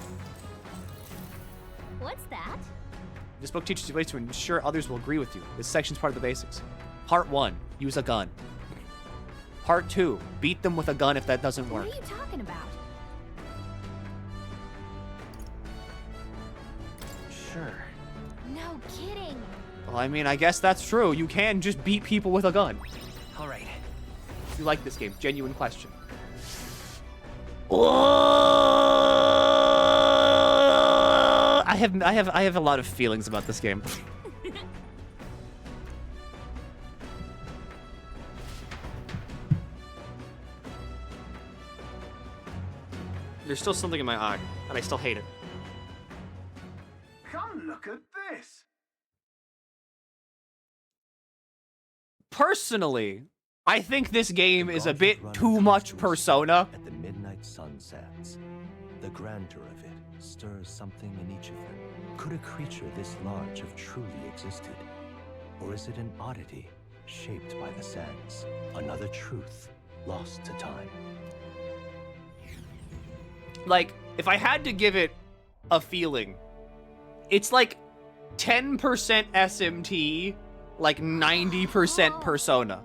What's that? This book teaches you ways to ensure others will agree with you. This section's part of the basics. Part 1, use a gun. Part 2, beat them with a gun if that doesn't work. What are you talking about? Sure. No kidding. Well, I mean, I guess that's true. You can just beat people with a gun. All right. You like this game? Genuine question. I have a lot of feelings about this game. There's still something in my eye, and I still hate it. Come look at this. Personally, I think this game is a bit too much Persona. At the midnight sunsets, the grandeur of it stirs something in each of them. Could a creature this large have truly existed? Or is it an oddity shaped by the sands? Another truth lost to time? Like, if I had to give it a feeling, it's like 10% SMT, like 90% Persona.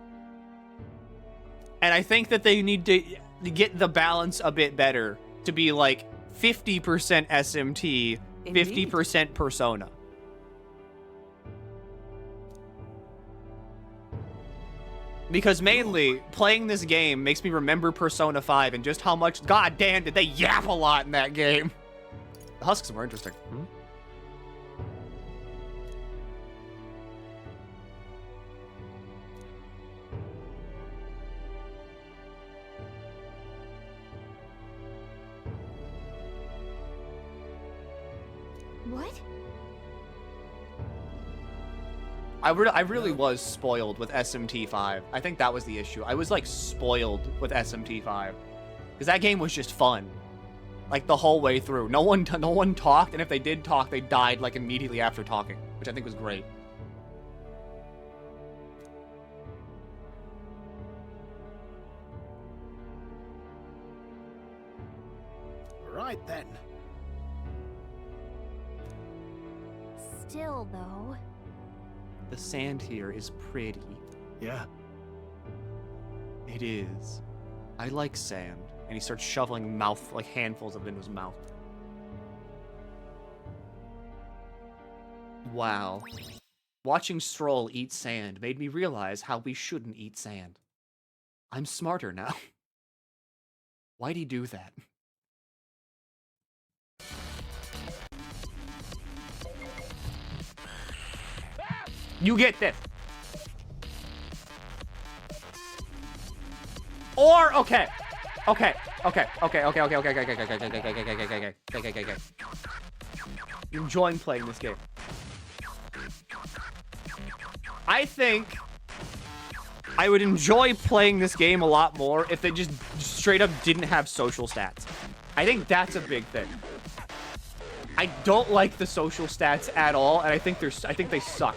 And I think that they need to get the balance a bit better to be like 50% SMT, 50% Persona. Because mainly, playing this game makes me remember Persona 5 and just how much, goddamn, did they yap a lot in that game. The husks are more interesting. What? I really was spoiled with SMT5. I think that was the issue. I was like spoiled with SMT5 because that game was just fun, like the whole way through. No one talked, and if they did talk, they died like immediately after talking, which I think was great. Right then. Still, though. The sand here is pretty. Yeah. It is. I like sand. And he starts shoveling like handfuls of it into his mouth. Wow. Watching Stroll eat sand made me realize how we shouldn't eat sand. I'm smarter now. Why'd he do that? You get this. Or okay. You're enjoying playing this game. I think I would enjoy playing this game a lot more if they just straight up didn't have social stats. I think that's a big thing. I don't like the social stats at all, and I think they suck.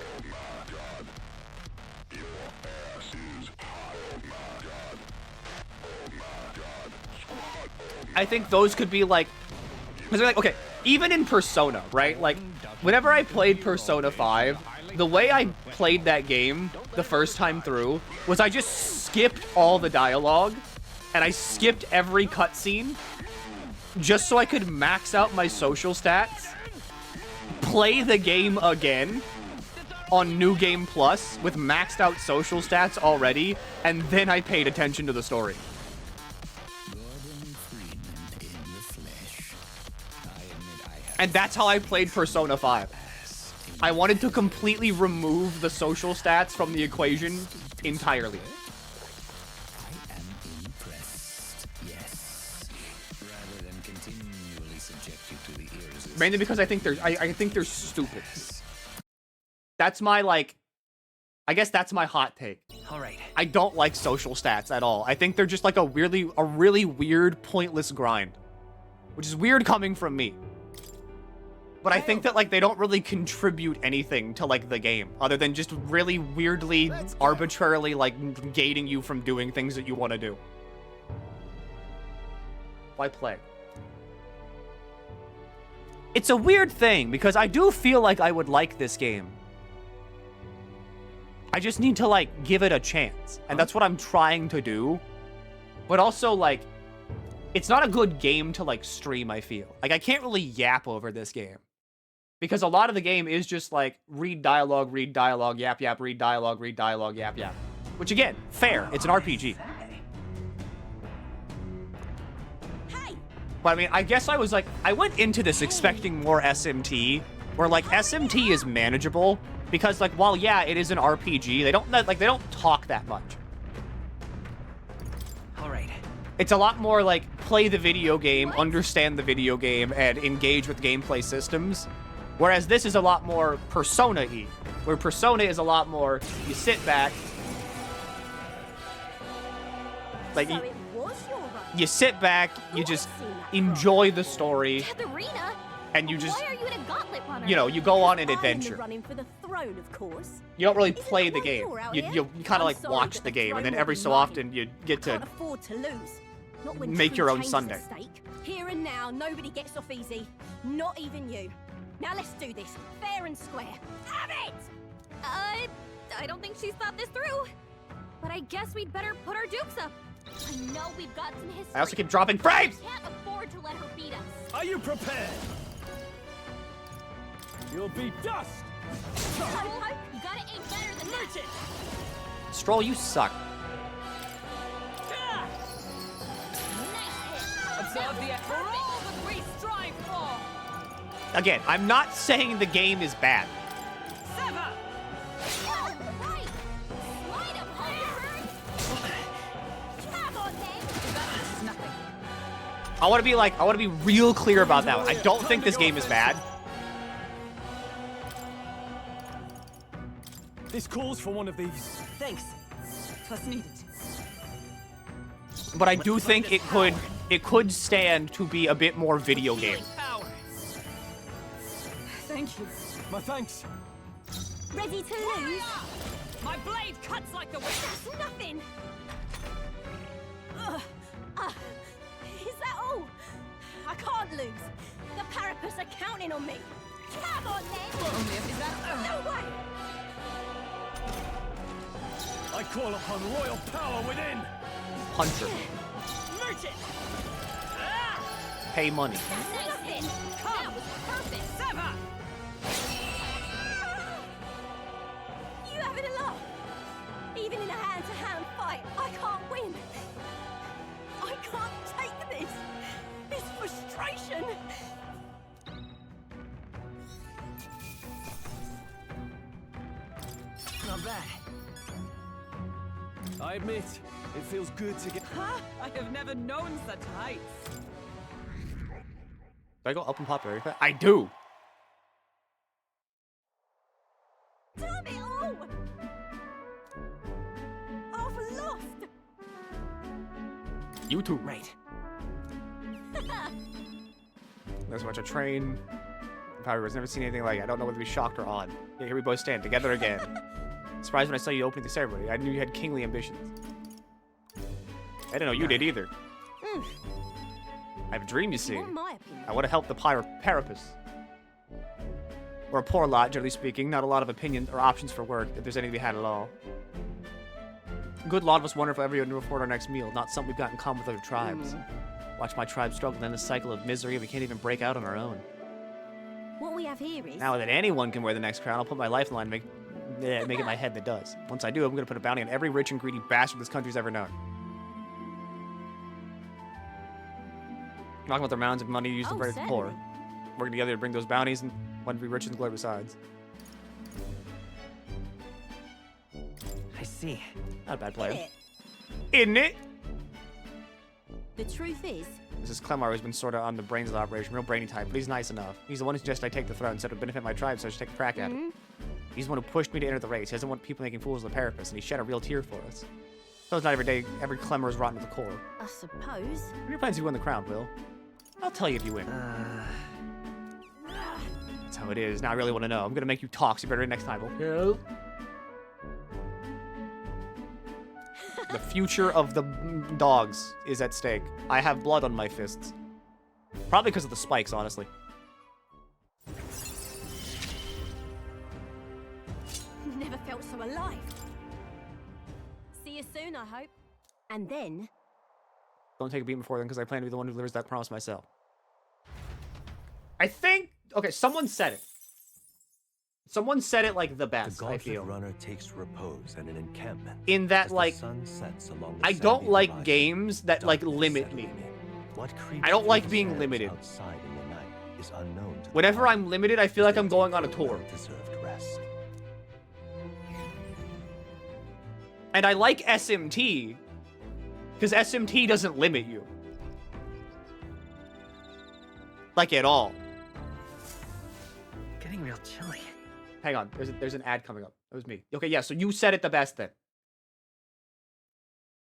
I think those could be like, because they're like, okay, even in Persona, right? Like, whenever I played Persona 5, the way I played that game the first time through was I just skipped all the dialogue, and I skipped every cutscene just so I could max out my social stats, play the game again on New Game Plus with maxed out social stats already, and then I paid attention to the story. And that's how I played Persona 5. I wanted to completely remove the social stats from the equation entirely. I am impressed, yes. Rather than continually subject you to the irresistible. Mainly because I think they're stupid. That's my, like, I guess that's my hot take. All right. I don't like social stats at all. I think they're just like a really weird, pointless grind. Which is weird coming from me. But I think that, like, they don't really contribute anything to, like, the game, other than just really weirdly, arbitrarily, like, gating you from doing things that you want to do. Why play? It's a weird thing, because I do feel like I would like this game. I just need to, like, give it a chance. And that's what I'm trying to do. But also, like, it's not a good game to, like, stream, I feel. Like, I can't really yap over this game. Because a lot of the game is just like, read dialogue, yap, yap, read dialogue, yap, yap. Which again, fair. It's an RPG. But I mean, I guess I was like, I went into this expecting more SMT, where like SMT is manageable. Because like, while yeah, it is an RPG, they don't talk that much. All right. It's a lot more like, play the video game, understand the video game, and engage with gameplay systems. Whereas this is a lot more Persona-y, where Persona is a lot more, you sit back, like, you sit back, you just enjoy the story, and you just, you know, you go on an adventure. You don't really play the game. You kind of like watch the game, and then every so often you get to make your own Sunday. Here and now, nobody gets off easy. Not even you. Now let's do this, fair and square. Have it! I don't think she's thought this through. But I guess we'd better put our dukes up. I know we've got some history. I also keep dropping frames! We can't afford to let her beat us. Are you prepared? You'll be dust! You gotta aim better than that. Stroll, you suck. Observe the effort. For all that we strive for. Again, I'm not saying the game is bad. Sever. Oh, right. Slide him, Hunter. Come on, then. That's nothing. I want to be real clear about that one. I don't think this game is bad. This calls for one of these. Thanks. Was needed. But I do think it could stand to be a bit more video game. Thank you. My thanks. Ready to lose? My blade cuts like the wind. That's nothing. Is that all? I can't lose. The Parapus are counting on me. Come on, then. Is that no way? I call upon royal power within. Hunter. Merchant. Pay money. That's nothing. Come. That was perfect. Sever. You having a laugh? Even in a hand-to-hand fight, I can't win. I can't take this. This frustration. Not bad. I admit, It feels good to get. Ha! I have never known such heights. Do I go up and pop very fast? I do. Damn it all! I've lost! You too. Right. Let's watch a train. Power has never seen anything like it. I don't know whether to be shocked or awed. Yeah, here we both stand together again. Surprised when I saw you opening the ceremony. I knew you had kingly ambitions. I didn't know you did either. I have a dream, you see. Want my opinion? I want to help the Parapus. We're a poor lot, generally speaking. Not a lot of opinions or options for work, if there's any to be had at all. A good lot of us wonder if we'll ever be able to afford our next meal. Not something we've got in common with other tribes. Watch my tribe struggle in this cycle of misery, and we can't even break out on our own. What we have here is... Now that anyone can wear the next crown, I'll put my life on the line and make it my head that does. Once I do, I'm going to put a bounty on every rich and greedy bastard this country's ever known. Talking about their mounds of money used to bury the poor. Working together to bring those bounties and one to be rich and glory besides. I see. Not a bad player. Isn't it? The truth is... Mrs. Clemar has been sort of on the brains of the operation, real brainy type, but he's nice enough. He's the one who suggested I take the throne, said it would benefit my tribe, so I should take a crack at it. He's the one who pushed me to enter the race. He doesn't want people making fools of the Parapus, and he shed a real tear for us. So it's not every day, every Clemar is rotten to the core. I suppose. What are your plans if you win the crown, Will? I'll tell you if you win. That's how it is. Now I really want to know. I'm gonna make you talk, so you better read next time, okay? The future of the dogs is at stake. I have blood on my fists. Probably because of the spikes, honestly. Never felt so alive. See you soon, I hope. And then... Don't take a beat before then, because I plan to be the one who delivers that promise myself. I think... Okay, someone said it. Someone said it like the best, The I feel. Gauntlet Runner takes repose at an encampment. In that, as the like, sun sets along the I don't sandy like divide. games that, like, Darkness limit settling me. in. What I don't like creature being stands limited. outside in the night is unknown to the Whenever party. I'm limited, I feel like I'm going on a tour. Deserved rest. And I like SMT, because SMT doesn't limit you. Like, at all. Getting real chilly. Hang on, there's an ad coming up. That was me. Okay, yeah, so you said it the best then.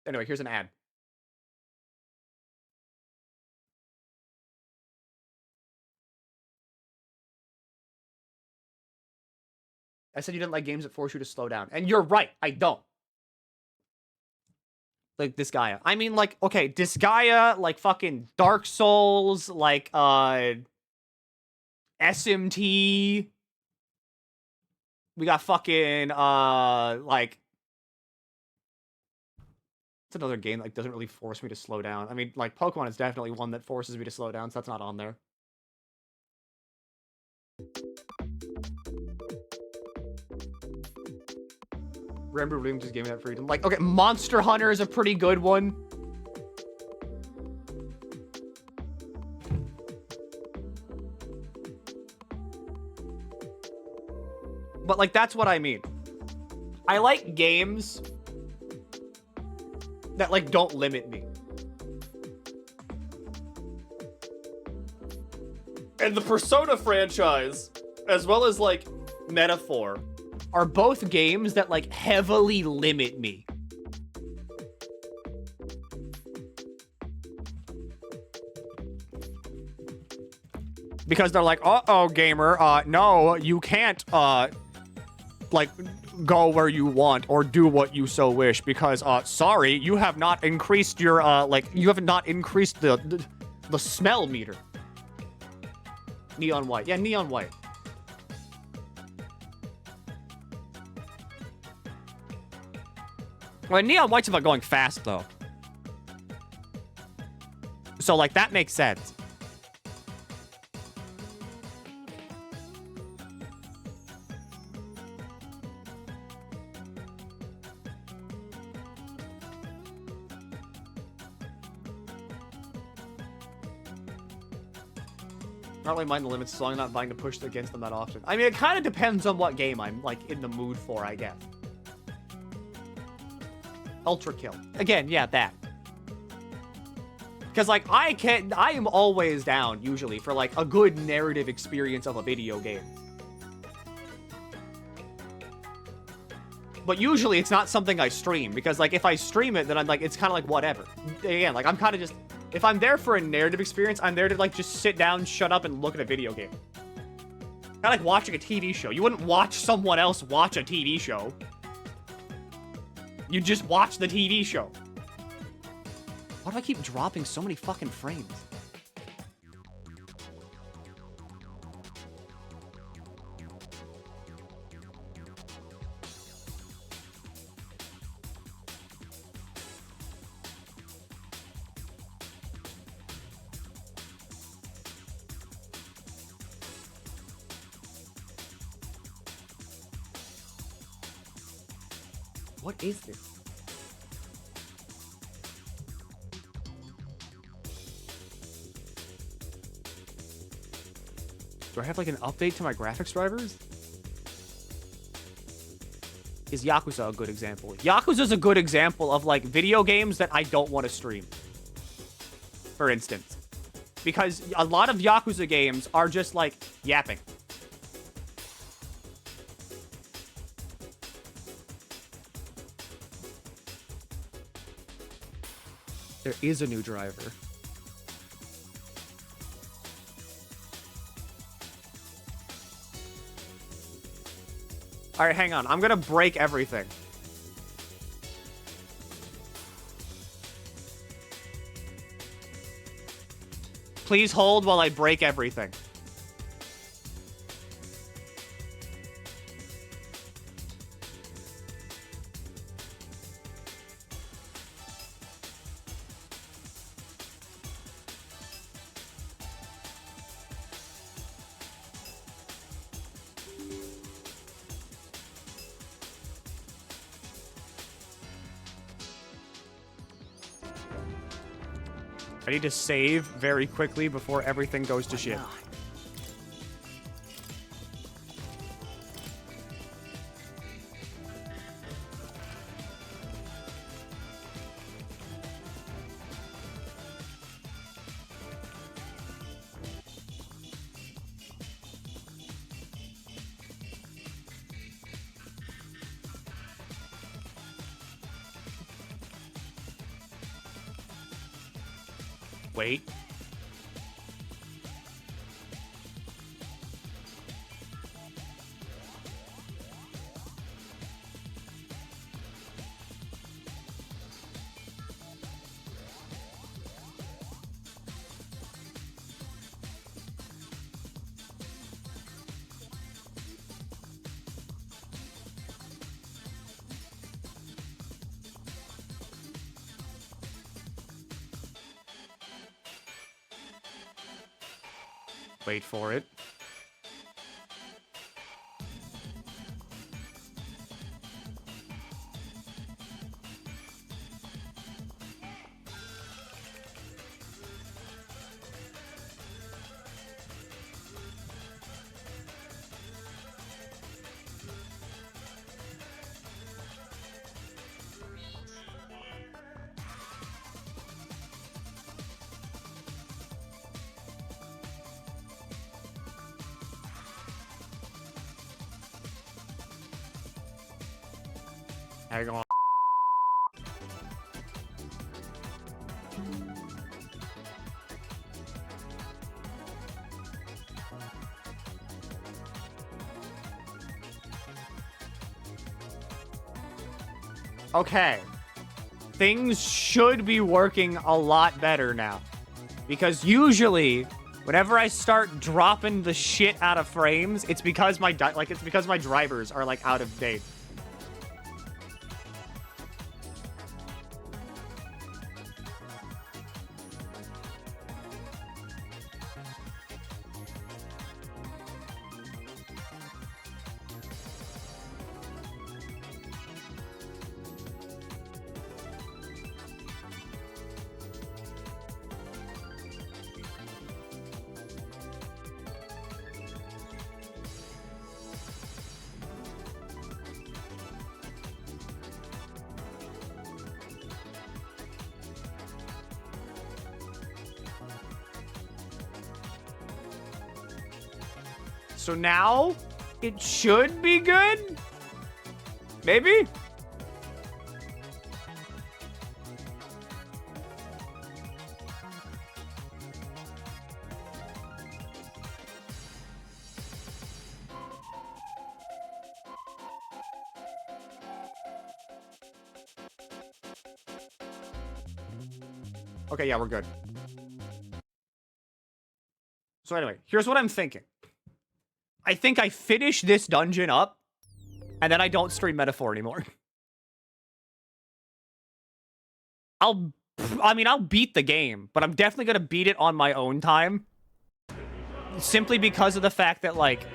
Anyway, here's an ad. I said you didn't like games that force you to slow down. And you're right, I don't. Like Disgaea. I mean, like, okay, Disgaea, like fucking Dark Souls, like, SMT. We got fucking, like... It's another game that like, doesn't really force me to slow down. I mean, like, Pokemon is definitely one that forces me to slow down, so that's not on there. Remember Williams just gave me that freedom. Like, okay, Monster Hunter is a pretty good one. But, like, that's what I mean. I like games that, like, don't limit me. And the Persona franchise, as well as, like, Metaphor, are both games that, like, heavily limit me. Because they're like, uh-oh, gamer, no, you can't, like, go where you want or do what you so wish because, sorry, you have not increased your, like, you have not increased the smell meter. Neon white. Yeah, neon white. Well, neon white's about going fast, though. So, like, that makes sense. I don't really mind the limits as long as I'm not buying to push against them that often. I mean, it kind of depends on what game I'm, like, in the mood for, I guess. Ultra kill. Again, yeah, that. Because, like, I am always down, usually, for, like, a good narrative experience of a video game. But usually it's not something I stream, because, like, if I stream it, then I'm, like, it's kind of like, whatever. Again, like, I'm kind of just... If I'm there for a narrative experience, I'm there to, like, just sit down, shut up, and look at a video game. Kind of like watching a TV show. You wouldn't watch someone else watch a TV show. You just watch the TV show. Why do I keep dropping so many fucking frames? What is this? Do I have, like, an update to my graphics drivers? Is Yakuza a good example? Yakuza's a good example of, like, video games that I don't want to stream. For instance. Because a lot of Yakuza games are just, like, yapping. There is a new driver. All right, hang on. I'm gonna break everything. Please hold while I break everything. I need to save very quickly before everything goes to shit. Wait. Wait for it. Hang on. Okay. Things should be working a lot better now. Because usually, whenever I start dropping the shit out of frames, it's because my drivers are like out of date. So now it should be good? Maybe? Okay, yeah, we're good. So anyway, here's what I'm thinking. I think I finish this dungeon up, and then I don't stream Metaphor anymore. I'll beat the game, but I'm definitely gonna beat it on my own time. Simply because of the fact that, like,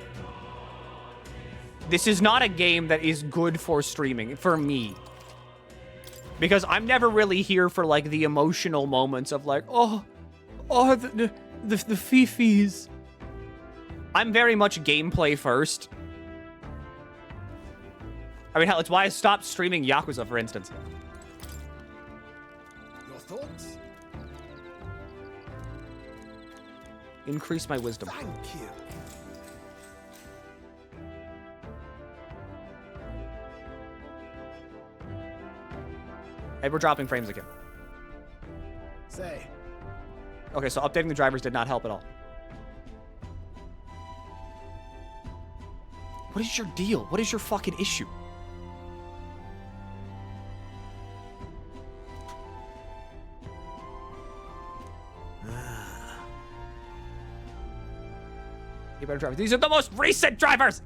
this is not a game that is good for streaming, for me. Because I'm never really here for, like, the emotional moments of, like, the fifis. I'm very much gameplay first. I mean, hell, it's why I stopped streaming Yakuza, for instance. Your thoughts? Increase my wisdom. Thank you. Hey, we're dropping frames again. Say. Okay, so updating the drivers did not help at all. What is your deal? What is your fucking issue? You better drive. These are the most recent drivers!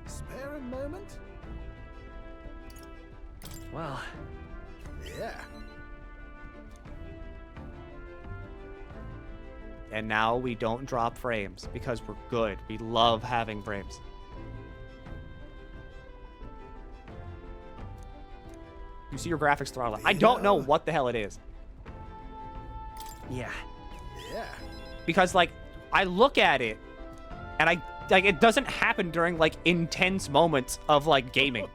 Spare a moment? Well, yeah. And now we don't drop frames because we're good. We love having frames. You see your graphics throttle. I don't know what the hell it is. yeah. Yeah. Because, like, I look at it and it doesn't happen during, like, intense moments of, like, gaming.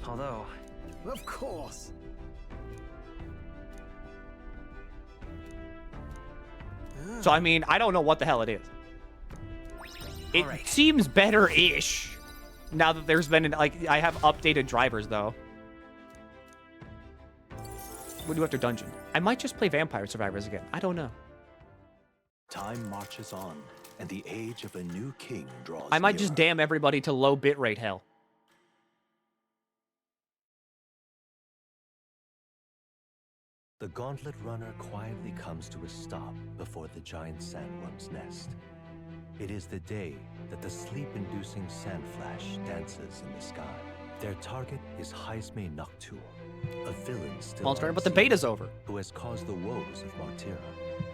Although, Of course. So, I mean, I don't know what the hell it is. It seems better-ish now that there's been, like, I have updated drivers, though. What do after dungeon? I might just play Vampire Survivors again. I don't know. Time marches on, and the age of a new king draws I might nearer. just damn everybody to low bitrate hell. The Gauntlet Runner quietly comes to a stop before the giant sandworm's nest. It is the day that the sleep-inducing sandflash dances in the sky. Their target is Heisme Noctul, a villain still Monster, but the unseen, beta's over. who has caused the woes of Martira.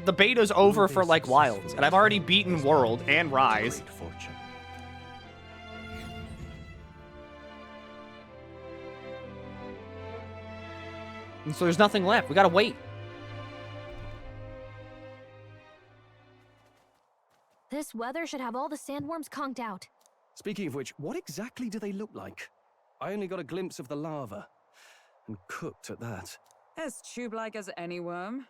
The beta's over for, like, Wilds, and I've already beaten World and Rise. Great fortune. And so there's nothing left. We gotta wait. This weather should have all the sandworms conked out. speaking of which, what exactly do they look like? I only got a glimpse of the lava. And cooked at that. As tube-like as any worm.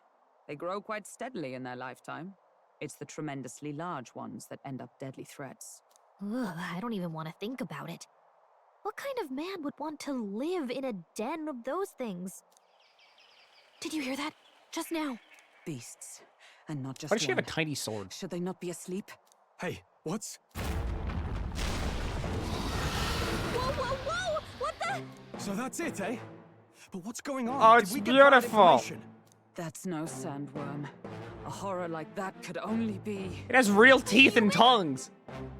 They grow quite steadily in their lifetime. It's the tremendously large ones that end up deadly threats. Ugh, I don't even want to think about it. What kind of man would want to live in a den of those things? Did you hear that? Just now. Beasts. And not just Why does she have a one. tiny sword? Should they not be asleep? Hey, what's... Whoa, whoa, whoa! What the? So that's it, eh? But what's going on? Oh, Did it's we get bad beautiful. information? That's no sandworm. A horror like that could only be... It has real teeth and tongues.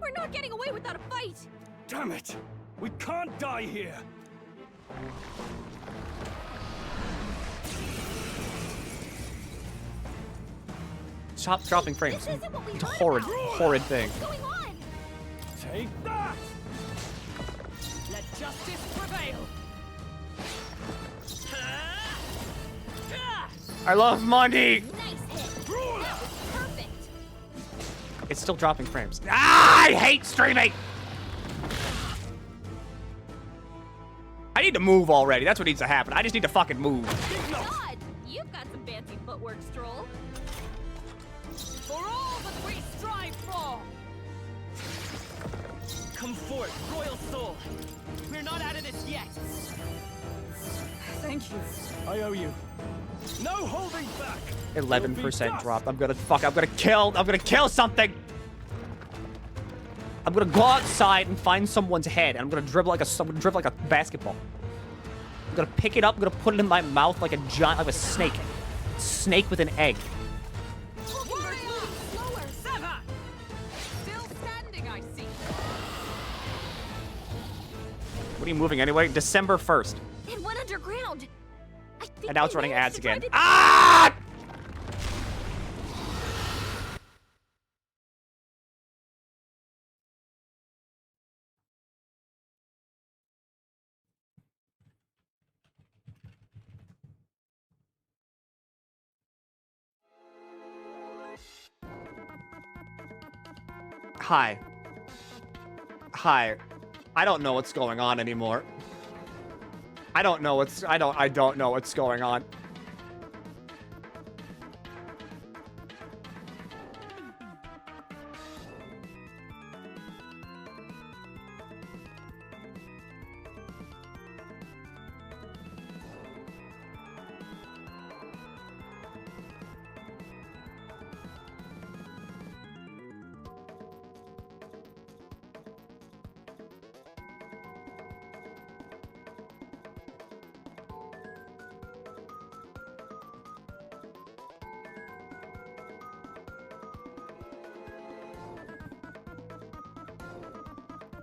We're not getting away without a fight! Damn it! We can't die here! Stop dropping frames. This isn't what we It's a heard horrid, about. horrid thing. What's going on? Take that! Let justice prevail! I love money. Nice hit. That was perfect. It's still dropping frames. Ah, I hate streaming. I need to move already. That's what needs to happen. I just need to fucking move. God, You've got some fancy footwork, Stroll. For all that we strive for! Come forth, royal soul. We're not out of this yet. Thank you. I owe you. No holding back. 11% drop. I'm gonna kill something. I'm gonna go outside and find someone's head, and I'm gonna dribble like a basketball. I'm gonna pick it up. I'm gonna put it in my mouth like a giant, like a snake. Snake with an egg. What are you moving anyway? December 1st. It went underground. And now it's running ads again. Ah! Hi. Hi. I don't know what's going on anymore. I don't know what's going on. I don't know what's going on.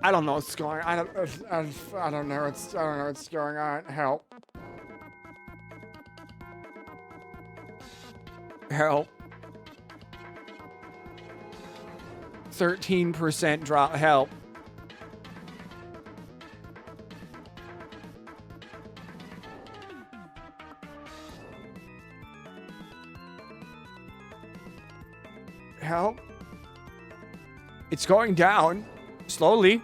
I don't know what's going on. Help. Help. 13% drop. Help. Help. It's going down. Slowly.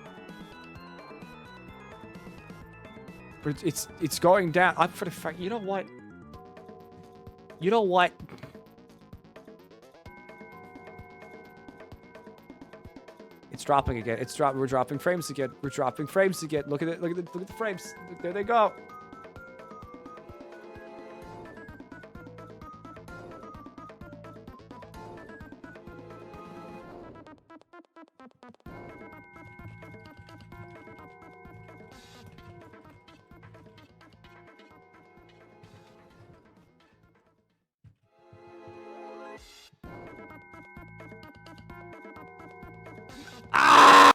But it's going down. I'm for the fact. You know what? You know what? It's dropping again. It's dropping. We're dropping frames again. We're dropping frames again. Look at it. Look at the frames. Look, there they go.